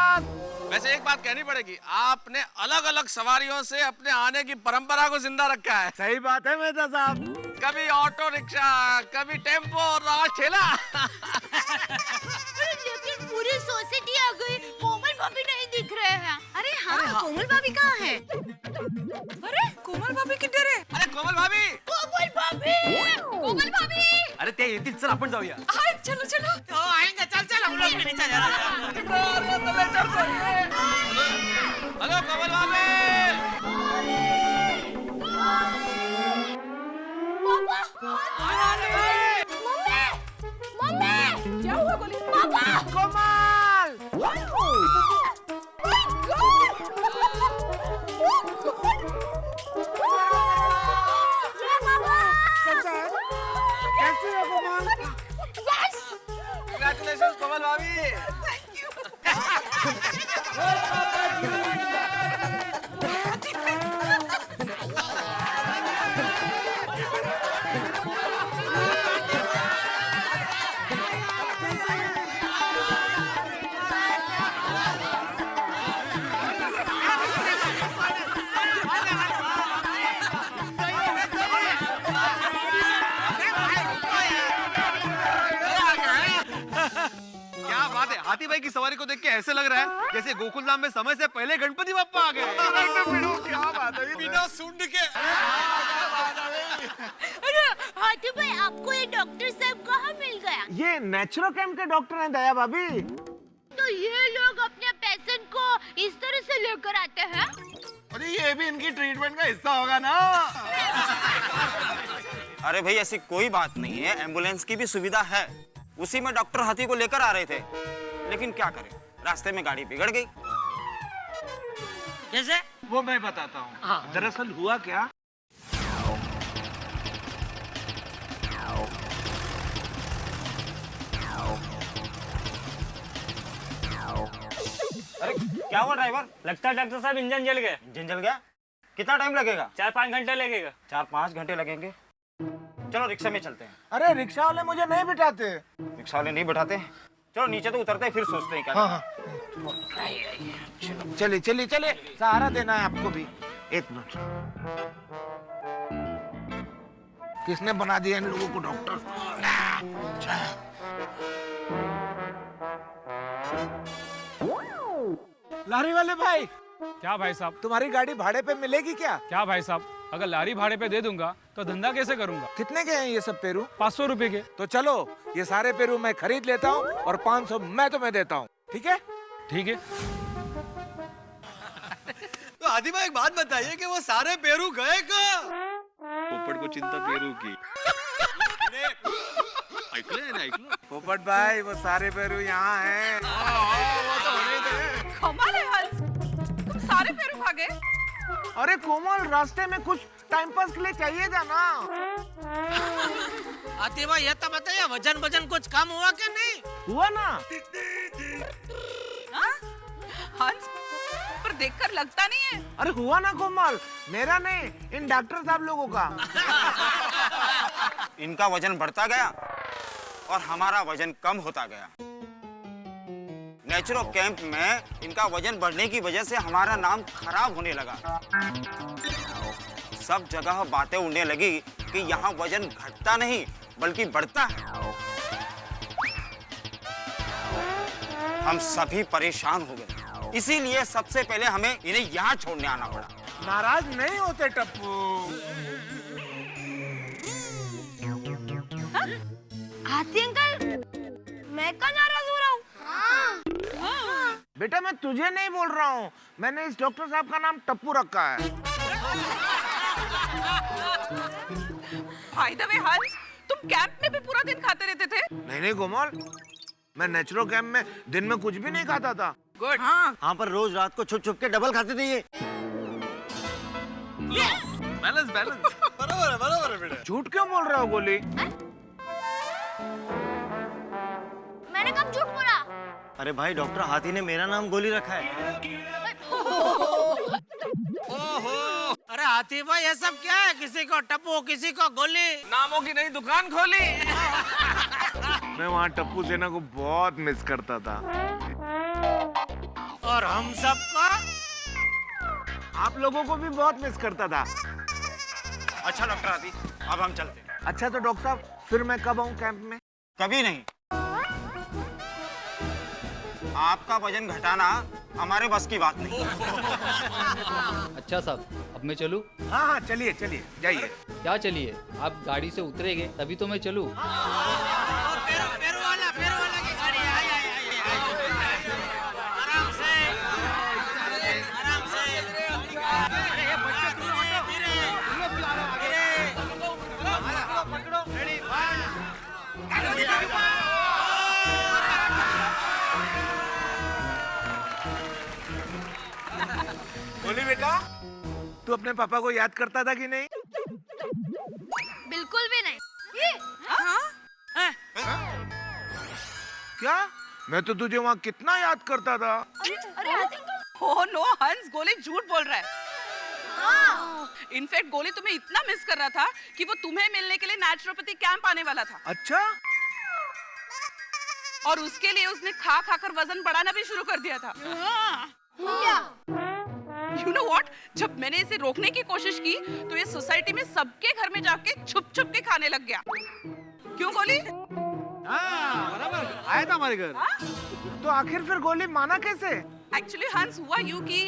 वैसे एक बात कहनी पड़ेगी, आपने अलग अलग सवारियों से अपने आने की परंपरा को जिंदा रखा है। सही बात है मेहता साहब। कभी ऑटो रिक्शा, कभी टेम्पो और आज ठेला। लेकिन पूरी सोसाइटी आ गई, कोमल भाभी नहीं दिख रहे हैं। अरे हाँ, कोमल भाभी कहाँ है? अरे कोमल भाभी किधर है? अरे कोमल भाभी, कोमल भाभी, कोमल भाभी। अरे ते येतील, चल आपण जाऊया। हाँ चलो चलो। तो आएंगे, चल चल हम लोग भी नीचे जा रहे हैं। हेलो कोमल भाभी। मम्मी क्या हुआ गोली? पापा कोमल कैसी हो कोमल? Congratulations कोमल भाभी। क्या बात है, हाथी भाई की सवारी को देख के ऐसे लग रहा है जैसे गोकुल धाम में समय से पहले गणपति बप्पा आ गए। क्या बात है, बिना सूंड के। अरे हाथी भाई, आपको ये डॉक्टर साहब कहाँ मिल गया? ये नेचुरोकेम के डॉक्टर हैं दया भाभी। तो ये लोग अपने पेशेंट को इस तरह से लेकर आते हैं? अरे ये भी इनकी ट्रीटमेंट का हिस्सा होगा ना। अरे भाई ऐसी कोई बात नहीं है, एम्बुलेंस की भी सुविधा है। उसी में डॉक्टर हाथी को लेकर आ रहे थे, लेकिन क्या करें, रास्ते में गाड़ी बिगड़ गई। जैसे वो मैं बताता हूँ। दरअसल हुआ क्या, अरे क्या हुआ ड्राइवर? लगता है डॉक्टर साहब इंजन जल गया। इंजन जल गया? कितना टाइम लगेगा? 4-5 घंटे लगेगा। 4-5 घंटे लगेंगे। चलो रिक्शा में चलते हैं। अरे रिक्शा वाले मुझे नहीं बिठाते। रिक्शा वाले नहीं बैठाते? चलो नीचे तो उतरते हैं, फिर सोचते हैं क्या हाँ, चलिए चलिए चलिए, सहारा देना है आपको भी। एक मिनट, किसने बना दिया इन लोगों को डॉक्टर? लारी वाले भाई। क्या भाई साहब? तुम्हारी गाड़ी भाड़े पे मिलेगी क्या? क्या भाई साहब, अगर लारी भाड़े पे दे दूंगा तो धंधा कैसे करूंगा? कितने के हैं ये सब पेरू? 500 रुपए के। तो चलो ये सारे पेरू मैं खरीद लेता हूँ और 500 मैं तुम्हें देता हूँ, ठीक है? ठीक है। तो हाथी भाई एक बात बताइए कि वो सारे पेरू गए कहाँ? पोपट को चिंता पेरू की। पोपट भाई वो सारे पेरू यहाँ हैं। कमाल है हंस, तुम सारे पेरू भागे। अरे कोमल, रास्ते में कुछ टाइम पास के लिए चाहिए था ना। आती भाई ये तो बताइए वजन कुछ कम हुआ क्या नहीं? हुआ ना। हाँ? हंस पर देखकर लगता नहीं है। अरे हुआ ना कोमल, मेरा नहीं, इन डॉक्टर साहब लोगों का। इनका वजन बढ़ता गया और हमारा वजन कम होता गया। नेचुरो कैंप में इनका वजन बढ़ने की वजह से हमारा नाम खराब होने लगा। सब जगह बातें उड़ने लगी कि यहाँ वजन घटता नहीं बल्कि बढ़ता है। हम सभी परेशान हो गए, इसीलिए सबसे पहले हमें इन्हें यहाँ छोड़ने आना पड़ा। नाराज नहीं होते टप्पू। हाथी अंकल, मैं कहाँ नाराज हो रहा हूँ? बेटा मैं तुझे नहीं बोल रहा हूँ, मैंने इस डॉक्टर साहब का नाम टप्पू रखा है। बाय द वे हंस, तुम कैंप में भी पूरा दिन खाते रहते थे? नहीं कोमल, मैं नेचुरल कैंप में दिन में कुछ भी नहीं खाता था। गुड। हाँ पर रोज रात को छुप छुप के डबल खाते थे ये। बैलेंस बराबर है बेटा। झूठ क्यों बोल रहे हो गोली? मैंने कब झूठ बोला? अरे भाई डॉक्टर हाथी ने मेरा नाम गोली रखा है। ओहो, अरे हाथी भाई ये सब क्या है? किसी को टप्पू किसी को गोली, नामों की नई दुकान खोली। मैं वहाँ टप्पू सेना को बहुत मिस करता था। और हम सबको? आप लोगों को भी बहुत मिस करता था। अच्छा डॉक्टर हाथी, अब हम चलते हैं। अच्छा तो डॉक्टर साहब, फिर मैं कब आऊँ कैंप में? कभी नहीं। आपका वजन घटाना हमारे बस की बात नहीं। अच्छा साहब, अब मैं चलूं? हाँ हाँ चलिए चलिए जाइए। क्या चलिए? आप गाड़ी से उतरेंगे तभी तो मैं चलूं। पैर वाला की गाड़ी। आराम से आराम से। अरे ये बच्चे धीरे पकड़ो। रेडी बोली बेटा, तू अपने पापा को याद करता था कि नहीं? बिल्कुल भी नहीं। क्या? मैं तो तुझे वहाँ कितना याद करता था। अरे ओह नो हंस, गोली झूठ बोल रहा है। इनफैक्ट गोली तुम्हें इतना मिस कर रहा था कि वो तुम्हें मिलने के लिए नेचुरोपैथी कैंप आने वाला था। अच्छा? और उसके लिए उसने खा खाकर वजन बढ़ाना भी शुरू कर दिया था। You know what? जब मैंने इसे रोकने की कोशिश की तो ये सोसाइटी में सबके घर में जाके छुप छुप के खाने लग गया। क्यों गोली? बराबर आया था हमारे घर। तो आखिर फिर गोली माना कैसे? एक्चुअली हंस, हुआ यूं कि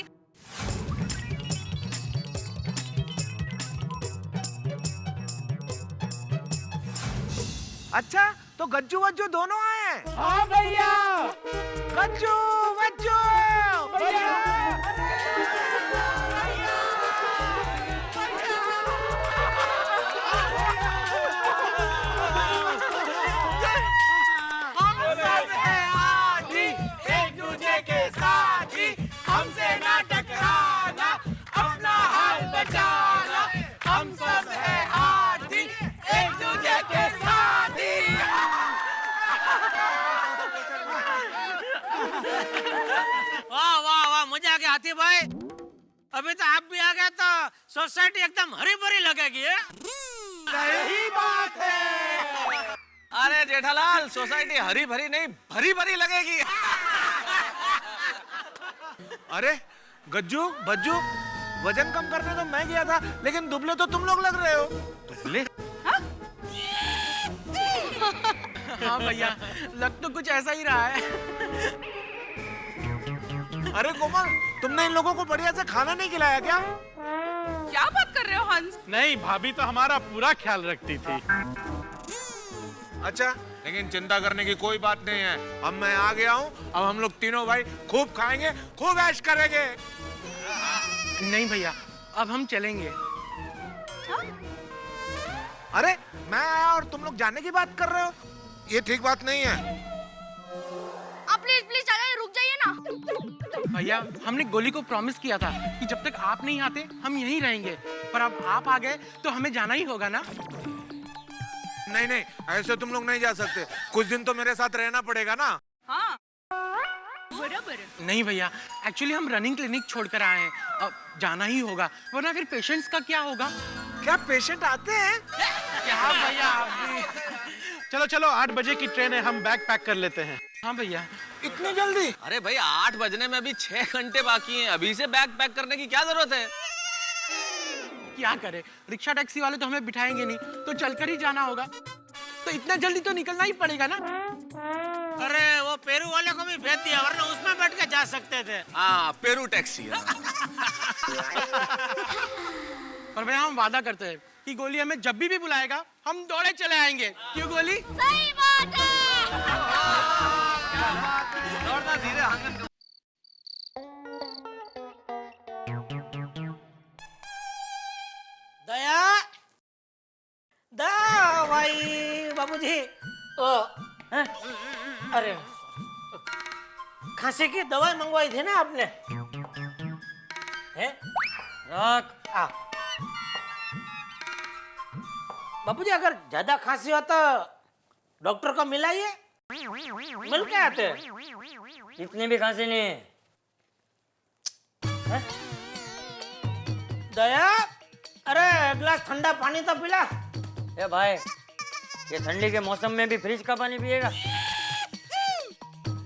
अच्छा तो गज्जू वज्जू दोनों आए हैं? हाँ भैया। गज्जू वज्जू एक दूजे के साथी, हमसे ना टकराना, अपना हाल बचाना, हम सब है हाथी, एक दूजे के साथी। वाह वाह वाह, मजा आ गया हाथी भाई। अभी तो आप भी आ गए तो सोसाइटी एकदम हरी भरी लगेगी। सही बात है। अरे जेठालाल, सोसाइटी हरी भरी नहीं भरी भरी लगेगी। अरे गज्जू बज्जू, वजन कम करने तो मैं गया था, लेकिन दुबले तो तुम लोग लग रहे हो। दुबले? हाँ भैया, लग तो कुछ ऐसा ही रहा है। अरे कोमल, तुमने इन लोगों को बढ़िया से खाना नहीं खिलाया क्या? क्या बात कर रहे हो हंस? नहीं, भाभी तो हमारा पूरा ख्याल रखती थी। अच्छा, लेकिन चिंता करने की कोई बात नहीं है। अब मैं आ गया हूँ, अब हम लोग तीनों भाई खूब खाएंगे, खूब ऐश करेंगे। नहीं भैया, अब हम चलेंगे। अरे मैं आया और तुम लोग जाने की बात कर रहे हो, ये ठीक बात नहीं है। आप प्लीज आइए, रुक जाइए ना। भैया, हमने गोली को प्रॉमिस किया था कि जब तक आप नहीं आते हम यहीं रहेंगे, पर अब आप आ गए तो हमें जाना ही होगा ना। नहीं नहीं, ऐसे तुम लोग नहीं जा सकते, कुछ दिन तो मेरे साथ रहना पड़ेगा ना। हाँ बराबर। नहीं भैया, एक्चुअली हम रनिंग क्लिनिक छोड़कर आए हैं, अब जाना ही होगा, वरना फिर पेशेंट्स का क्या होगा? क्या पेशेंट आते हैं? क्या भैया आप भी? चलो चलो, 8 बजे की ट्रेन है, हम बैग पैक कर लेते हैं। हाँ भैया। इतनी जल्दी? अरे भाई 8 बजने में अभी 6 घंटे बाकी हैं, अभी से बैग पैक करने की क्या जरूरत है? क्या करे, रिक्शा टैक्सी वाले तो हमें बिठाएंगे नहीं, तो चलकर ही जाना होगा, तो इतना जल्दी तो निकलना ही पड़ेगा ना। अरे वो पेरू वाले को भी भेज दिया, वरना उसमें बैठ के जा सकते थे। हाँ पेरू टैक्सी। पर भैया हम वादा करते हैं कि गोली हमें जब भी बुलाएगा हम दौड़े चले आएंगे, क्यों गोली? सही बात है। दौड़ना धीरे आगे। दया दया भाई बाबूजी, ओ हैं? अरे खांसी की दवाई मंगवाई थी ना आपने? हैं? रख आ। बाबूजी अगर ज्यादा खांसी हो तो डॉक्टर को मिलाइए, मिल के आते। इतनी भी खांसी नहीं है। हैं? दया, अरे एक गिलास ठंडा पानी तो पिला। ए भाई, ये ठंडी के मौसम में भी फ्रिज का पानी पिएगा?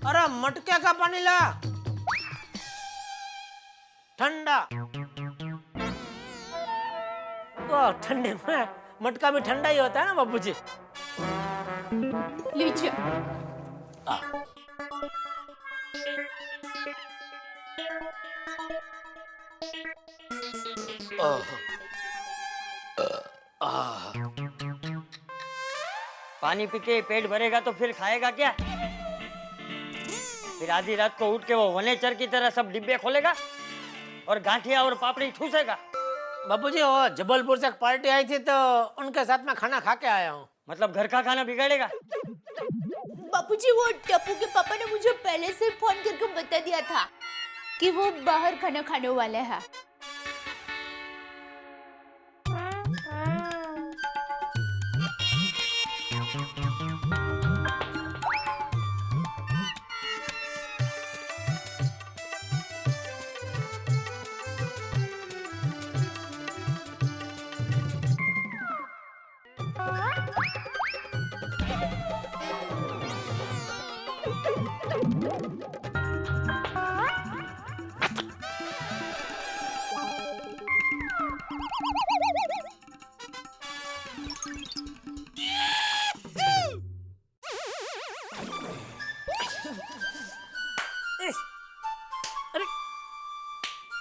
अरे मटके का पानी ला, ठंडा। तो ठंडे में मटका भी ठंडा ही होता है ना बाबूजी। लीजिए। पानी पी के पेट भरेगा तो फिर खाएगा क्या? फिर आधी रात को उठ के वो वनेचर की तरह सब डिब्बे खोलेगा और गांठिया और पापड़ी ठूसेगा। बाबूजी वो जबलपुर से एक पार्टी आई थी तो उनके साथ में खाना खा के आया हूँ। मतलब घर का खाना बिगाड़ेगा? बापूजी वो टप्पू के पापा ने मुझे पहले से फोन करके बता दिया था कि वो बाहर खाना खाने वाले हैं।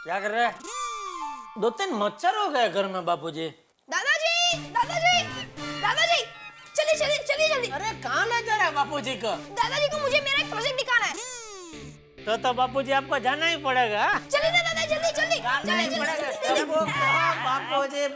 क्या कर रहा है? 2-3 मच्छर हो गए घर में बापूजी। दादाजी, दादाजी, दादाजी, चलिए चलिए चलिए जल्दी। अरे कहाँ ले जा रहा है बापूजी को? दादाजी को मुझे मेरा एक प्रोजेक्ट दिखाना है। तो बापूजी आपको जाना ही पड़ेगा। चलिए दादा जल्दी जल्दी जल्दी जल्दी। बापूजी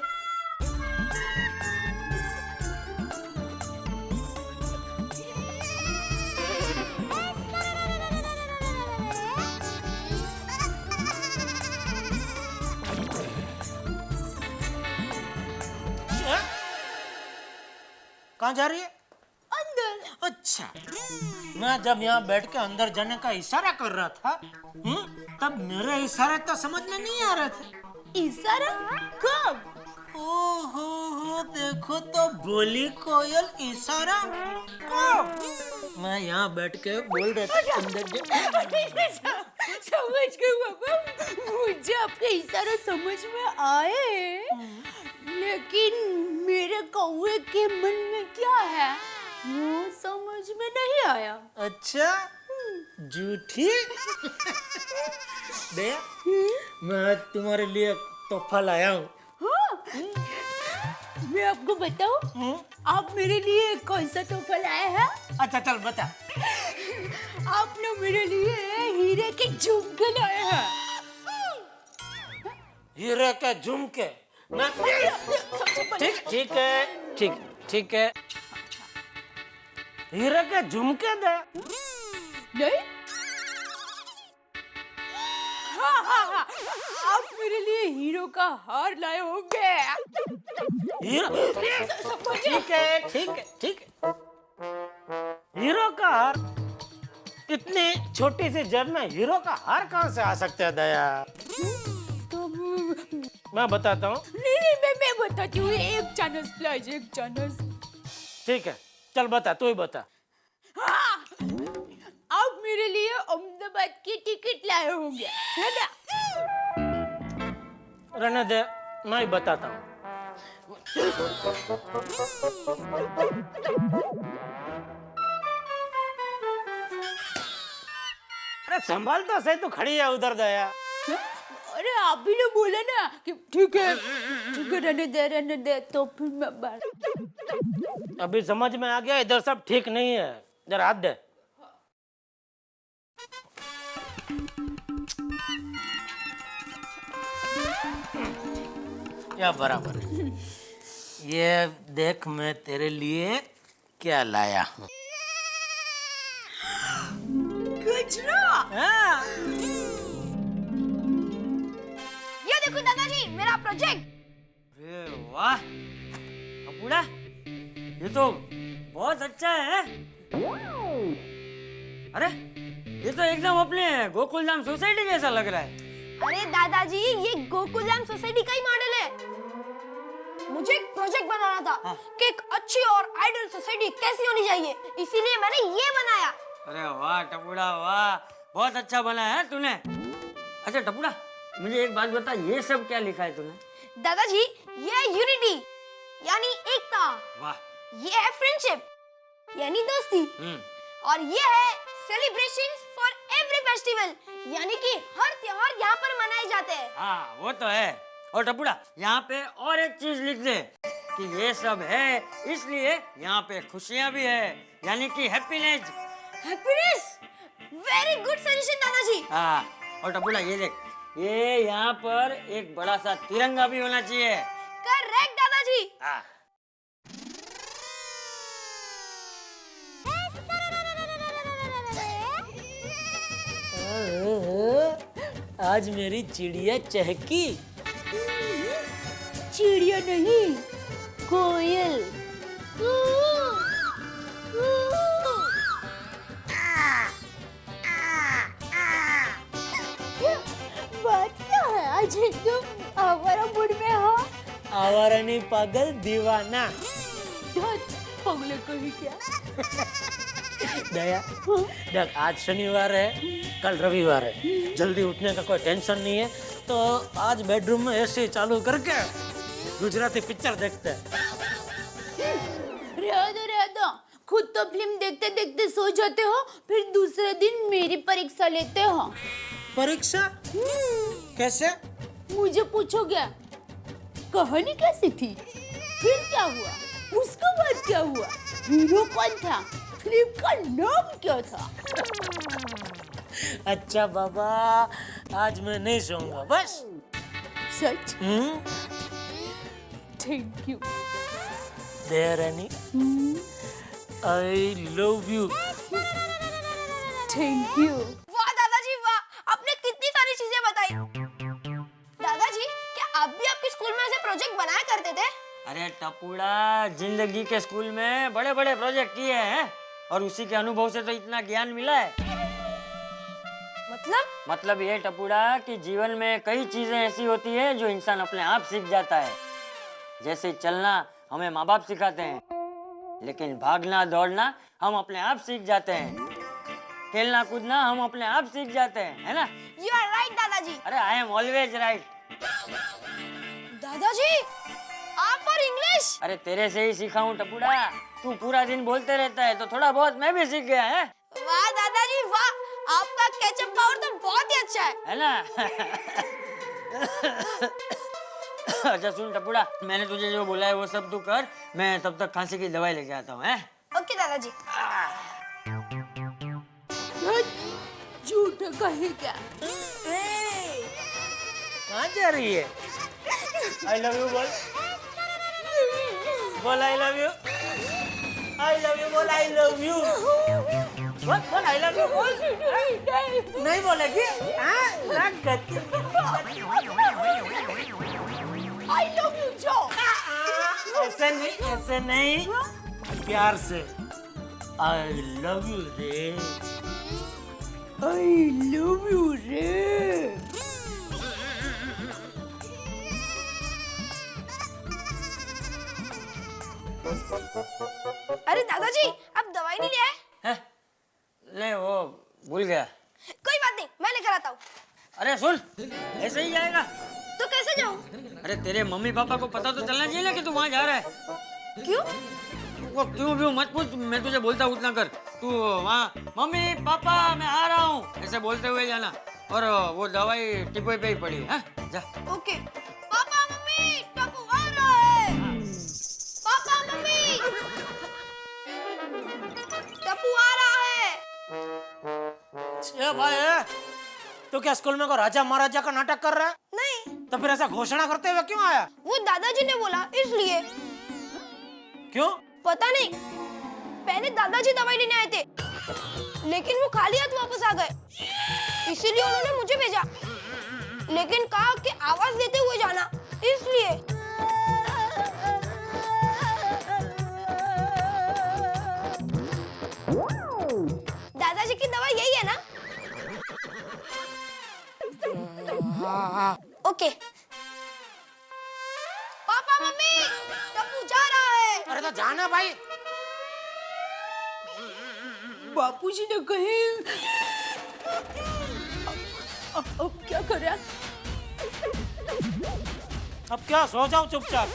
कहाँ जा रही है? अंदर। अच्छा, मैं जब यहाँ बैठ के अंदर जाने का इशारा कर रहा था, तब मेरे इशारे तो समझ में नहीं आ रहे थे। इशारा कब? ओहो, देखो तो बोली कोयल इशारा कब? मैं यहाँ बैठ के बोल रहा था अंदर समझ गई बाबा, मुझे आपका इशारा समझ में आए, लेकिन मेरे कौवे के मन में क्या है वो समझ में नहीं आया। अच्छा, झूठी? दया, मैं तुम्हारे लिए तोहफा लाया हूँ। हाँ? मैं आपको बताऊं, आप मेरे लिए कौन सा तोहफा लाए हैं? अच्छा चल बता। आपने मेरे लिए हीरे के झुमके लाए हैं। हीरे के झुमके? ठीक है, ठीक है। हीरे के झुमके दे। नहीं? हाँ। आप मेरे लिए हीरो का हार लाए होंगे। ठीक है ठीक है ठीक है। हीरो का हार? इतनी छोटी सी जेब में हीरो का हार कहाँ से आ सकता है दया? मैं बताता हूँ। नहीं मैं बताती हूँ। एक चानस प्लीज, एक चानस। ठीक है चल बता, तू ही बता। हाँ, आप मेरे लिए अहमदाबाद की टिकट लाए होंगे, है ना? रहने दे, मैं ही बताता हूँ। अरे संभाल तो सही, तू खड़ी है उधर दया। अरे आप भी ने बोला ना कि ठीक है रहने दे, तो फिर मैं बात। अभी समझ में आ गया, इधर सब ठीक नहीं है, जरा हाथ दे। या बराबर है। ये देख मैं तेरे लिए क्या लाया हूँ। गजरा। हाँ। ये देखो दादाजी, मेरा प्रोजेक्ट। अरे वाह अपूड़ा, ये तो बहुत अच्छा है। अरे ये तो एकदम अपने गोकुलधाम सोसाइटी जैसा लग रहा है। अरे दादाजी, ये गोकुलधाम सोसाइटी का ही मॉडल है। मुझे एक प्रोजेक्ट बनाना था कि एक अच्छी और आइडियल सोसाइटी कैसी होनी चाहिए, इसीलिए मैंने ये बनाया। अरे वाह टपुड़ा वाह, बहुत अच्छा बना है तूने। अच्छा टपुड़ा, मुझे एक बात बता, ये सब क्या लिखा है तूने? दादाजी, ये है यूनिटी यानी एकता। वाह। ये है फ्रेंडशिप यानी दोस्ती। और ये है सेलिब्रेशंस फॉर एवरी फेस्टिवल यानी कि हर त्योहार यहाँ पर मनाए जाते हैं। हाँ वो तो है। और टपुड़ा, यहाँ पे और एक चीज लिख दे कि ये सब है इसलिए यहाँ पे खुशियाँ भी है यानी कि happiness. Happiness, very good suggestion दादाजी। हाँ और टपुड़ा ये देख, ये यहाँ पर एक बड़ा सा तिरंगा भी होना चाहिए। करेक्ट दादाजी। हाँ। आज मेरी चिड़िया चहकी। चिड़िया नहीं, कोयल। बात क्या है, आज एकदम आवारा मूड में हो। आवारा नहीं पागल, दीवाना। पगले कहीं क्या? दया देख, आज शनिवार है, कल रविवार है, जल्दी उठने का कोई टेंशन नहीं है, तो आज बेडरूम में एसी चालू करके गुजराती पिक्चर देखते हैं। रह दो, खुद तो फिल्म देखते देखते सो जाते हो, फिर दूसरे दिन मेरी परीक्षा लेते हो। परीक्षा? कैसे? मुझे पूछोगे कहानी कैसी थी, फिर क्या हुआ, उसके बाद क्या हुआ, हीरो कौन था, फिल्म का नाम क्या था? अच्छा बाबा, आज मैं नहीं सोऊंगा बस। सच? Thank you. देवरानी, I love you. Thank you. वाह दादाजी वाह, आपने कितनी सारी चीजें बताई। दादाजी, क्या आप भी आपके स्कूल में ऐसे प्रोजेक्ट बनाया करते थे? अरे टपुड़ा, जिंदगी के स्कूल में बड़े बड़े प्रोजेक्ट किए हैं और उसी के अनुभव से तो इतना ज्ञान मिला है। मतलब ये टपुड़ा कि जीवन में कई चीजें ऐसी होती है जो इंसान अपने आप सीख जाता है। जैसे चलना हमें माँ बाप सिखाते हैं, लेकिन भागना दौड़ना हम अपने आप सीख जाते हैं। खेलना कूदना हम अपने आप सीख जाते हैं, है ना? You are right दादाजी। अरे आई एम ऑलवेज राइट। दादाजी, आप और इंग्लिश? अरे तेरे से ही सीखा हूँ टपुड़ा, तू पूरा दिन बोलते रहता है तो थोड़ा बहुत मैं भी सीख गया है। वाह दादाजी वाह, आपका केचप पाउडर तो बहुत ही अच्छा है ना? अच्छा सुन टपुड़ा, मैंने तुझे जो बोला है वो सब तू कर, मैं तब तक खांसी की दवाई लेके आता हूँ। ओके दादाजी। झूठ कहे क्या? कहाँ जा रही है? आई लव यू बोल, बोल आई love you, I love you बोल, आई लव यू। बोल आई लव यू बोल। नहीं बोलेगी? आई लव यू जो। ऐसे नहीं प्यार से आई लव यू रे। आई लव यू रे। अरे दादाजी आप दवाई नहीं ले आए? ले वो भूल गया। कोई बात नहीं मैं लेकर आता हूँ। अरे सुन, ऐसे ही जाएगा तो कैसे जाऊँ? अरे तेरे मम्मी पापा को पता तो चलना चाहिए ना कि तू वहाँ जा रहा है। क्यों? वो क्यों मत पूछ, मैं तुझे बोलता हूँ उतना कर। तू वहाँ मम्मी पापा मैं आ रहा हूँ ऐसे बोलते हुए जाना, और वो दवाई टिपोई पे ही पड़ी है। जा। ओके। पापा मम्मी टप्पू आ रहा है। पापा मम्मी टप्पू आ रहा है। ए भाई तो क्या स्कूल में को राजा महाराजा का नाटक कर रहा है? नहीं। तो फिर ऐसा घोषणा करते हुए क्यों आया? वो दादाजी ने बोला इसलिए। क्यों? पता नहीं, पहले दादाजी दवाई लेने आए थे लेकिन वो खाली हाथ वापस आ गए, इसीलिए उन्होंने मुझे भेजा, लेकिन कहा कि आवाज देते हुए जाना, इसलिए। दादाजी की दवाई यही है ना? ओके। पापा मम्मी टप्पू जा रहा है। अरे तो जाना भाई। बापूजी ने कहे अब क्या करें? अब क्या सो जाओ चुपचाप।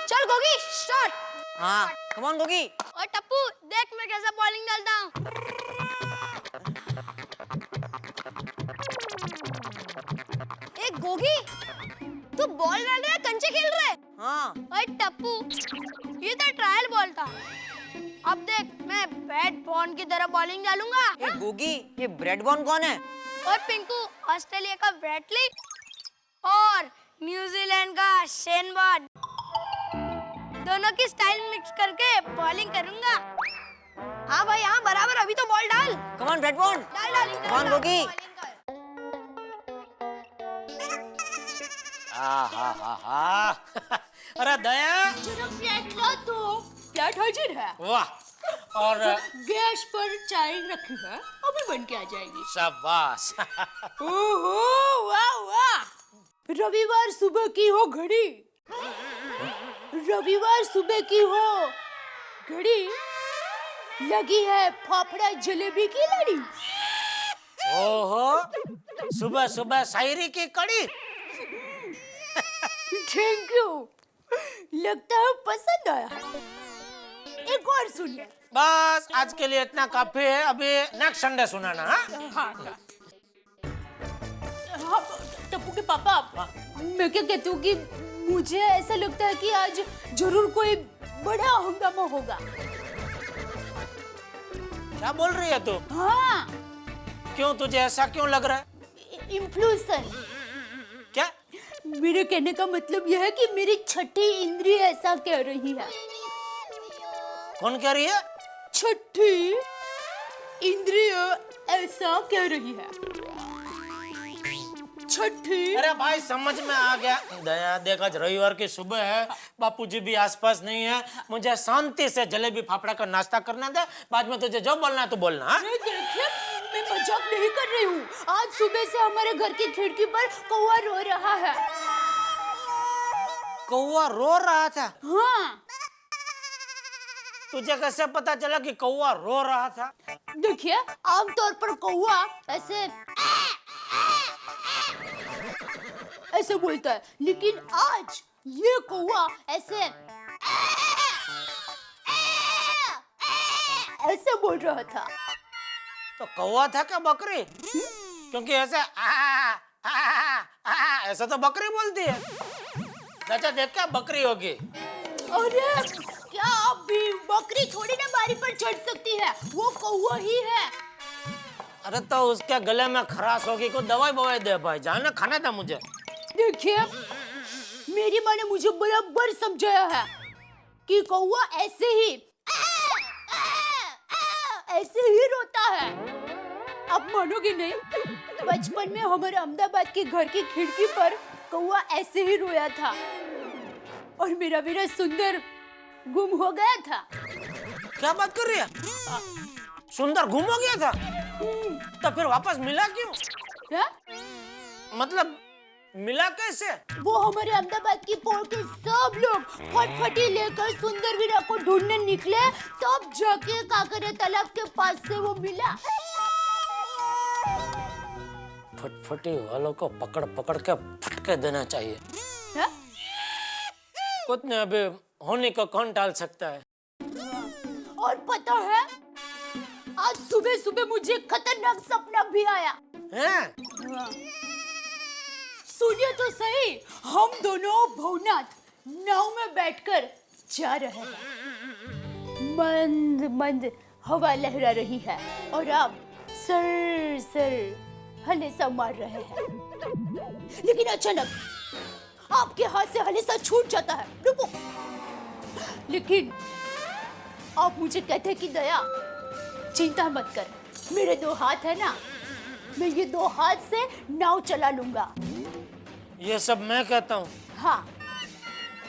चल गोगी स्टार्ट। हाँ कम ऑन गोगी। और टप्पू देख मैं कैसा बॉलिंग डालता हूँ। एक गोगी तू बॉल डाल रहा है कंचे खेल रहा है? हाँ। ओए टप्पू ये तो ट्रायल बॉल था, अब देख मैं बैट बॉल की तरह बॉलिंग डालूंगा। ए गोगी ये ब्रेड बॉन कौन है? और पिंकू ऑस्ट्रेलिया का ब्रैडली और न्यूजीलैंड का शेन वॉर्न, दोनों की स्टाइल मिक्स करके बॉलिंग करूंगा। हाँ भाई हाँ बराबर, अभी तो बॉल डाल। कम ऑन ब्रेड बॉन। डाल कम ऑन गोगी। अरे दया जरा प्लेट ला तो। प्लेट हाजिर है। वाह। और गैस पर चाय रखी है, अभी बन के आ जाएगी। शाबाश। ओहो वाह वाह। रविवार सुबह की हो घड़ी, रविवार सुबह की हो घड़ी, लगी है फाफड़ा जलेबी की लड़ी। ओहो सुबह सुबह शायरी की कड़ी। थैंक यू, लगता है पसंद आया। एक और सुनिए। बस आज के लिए इतना काफी है, अभी नेक्स्ट संडे सुनाना। हाँ टप्पू के पापा, मैं क्या कहती हूँ कि मुझे ऐसा लगता है कि आज जरूर कोई बड़ा हंगामा होगा। क्या बोल रही है तू? हाँ। क्यों तुझे ऐसा क्यों लग रहा है? इन्फ्लुएंसर। क्या? मेरे कहने का मतलब यह है कि मेरी छठी इंद्रिय ऐसा कह रही है। कौन कह रही है? छठी इंद्रिय ऐसा कह रही है। छठी। अरे भाई समझ में आ गया। दया देख आज रविवार की सुबह है, बापूजी भी आसपास नहीं है, मुझे शांति से जलेबी फाफड़ा का नाश्ता करने दे, बाद में तुझे जो बोलना है तो बोलना। हाँ? देखिए मैं मजाक नहीं कर रही हूँ, आज सुबह से हमारे घर की खिड़की पर कौवा रो रहा है। कौवा रो रहा था? हाँ। तुझे कैसे पता चला कि कौवा रो रहा था? देखिए आमतौर पर कौवा ऐसे बोलता है, लेकिन आज ये कौवा ऐसे बोल रहा था। तो कौवा था क्या बकरी? क्योंकि ऐसे ऐसा तो बकरी बोलती है। चाचा देख क्या बकरी होगी। अरे क्या आप बकरी थोड़ी ना बारी पर चढ़ सकती है, वो कौवा ही है। अरे तो उसके गले में खराश होगी, को दवाई बवाई दे भाई, जाना खाना था मुझे। देखिए, मेरी माँ ने मुझे बराबर समझाया है कि कौवा ऐसे ही रोता है। आप मानोगे नहीं, बचपन में हमारे अहमदाबाद के घर की खिड़की पर कौवा ऐसे ही रोया था और मेरा सुंदर गुम हो गया था। क्या बात कर रही है? सुंदर गुम हो गया था? तो फिर वापस मिला क्यों? क्या? मतलब मिला कैसे? वो हमारे अहमदाबाद की पोल के सब लोग फटफटी लेकर सुंदर वीरा को ढूंढने निकले, तब जाके काकरे तालाब के पास से वो मिला। फटफटी वालों को पकड़ पकड़ के फटके देना चाहिए। है? कुछ नहीं, अभी होने को कौन टाल सकता है। और पता है, आज सुबह सुबह मुझे खतरनाक सपना भी आया। हैं? सुनिए तो सही, हम दोनों भवनाथ नाव में बैठकर जा रहे हैं। मंद मंद हवा लहरा रही है और आप सर सर हलेसा मार रहे हैं। लेकिन अचानक आपके हाथ से हलेसा छूट जाता है। रुको, लेकिन आप मुझे कहते हैं कि दया, चिंता मत कर, मेरे 2 हाथ है ना, मैं ये 2 हाथ से नाव चला लूंगा। ये सब मैं कहता हूँ। हाँ,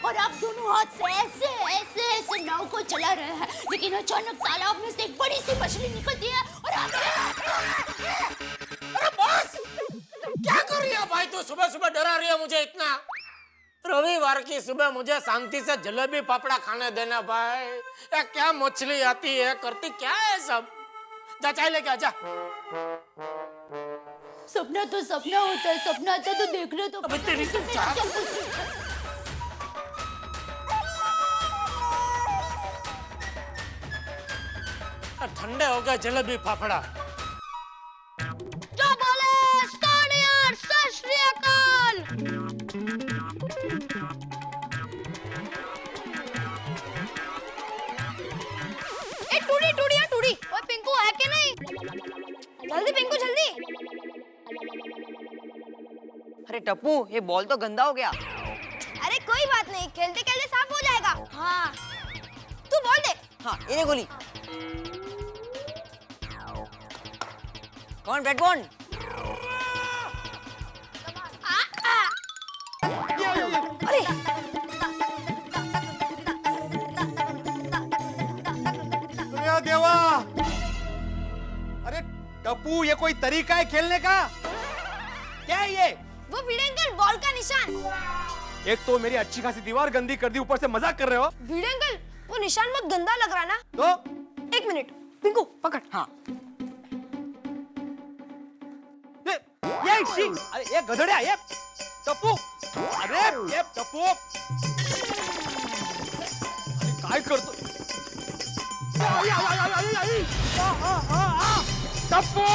और आप दोनों हाथ से ऐसे ऐसे ऐसे नाव को चला रहे हैं, लेकिन अचानक तालाब में से एक बड़ी सी मछली निकलती है और आप... अरे बॉस, क्या कर रही है भाई? तू सुबह सुबह डरा रही है मुझे इतना। रविवार की सुबह मुझे शांति से जलेबी पापड़ा खाने देना भाई। या क्या मछली आती है, करती क्या है सब? जा चाय लेके आजा। सपना तो सपना होता है, सपना आता तो देख ले तो। अबे तेरी तो चाह। ठंडे हो गए जलेबी फाफड़ा। क्या बोले सोनियर, सत श्री अकाल। ए टूडी टूडी है टूडी, ओए पिंकू है कि नहीं? जल्दी पिंकू जल्दी। अरे टप्पू, ये बॉल तो गंदा हो गया। अरे कोई बात नहीं, खेलते खेलते साफ हो जाएगा। हाँ, तू बोल दे। हाँ, ये ले गोली। कौन बैट बॉल? अरे अरे देवा, अरे टप्पू, ये कोई तरीका है खेलने का? क्या है ये? वो भिड़े अंकल, बॉल का निशान। एक तो मेरी अच्छी खासी दीवार गंदी कर दी, ऊपर से मजाक कर रहे हो। भिड़े अंकल, वो निशान बहुत गंदा लग रहा ना। तो 1 मिनट, पिंकू पकड़। हाँ। अरे ये गधड़िया, ये टप्पू, अरे ये टप्पू, अरे काय करतो? टप्पू!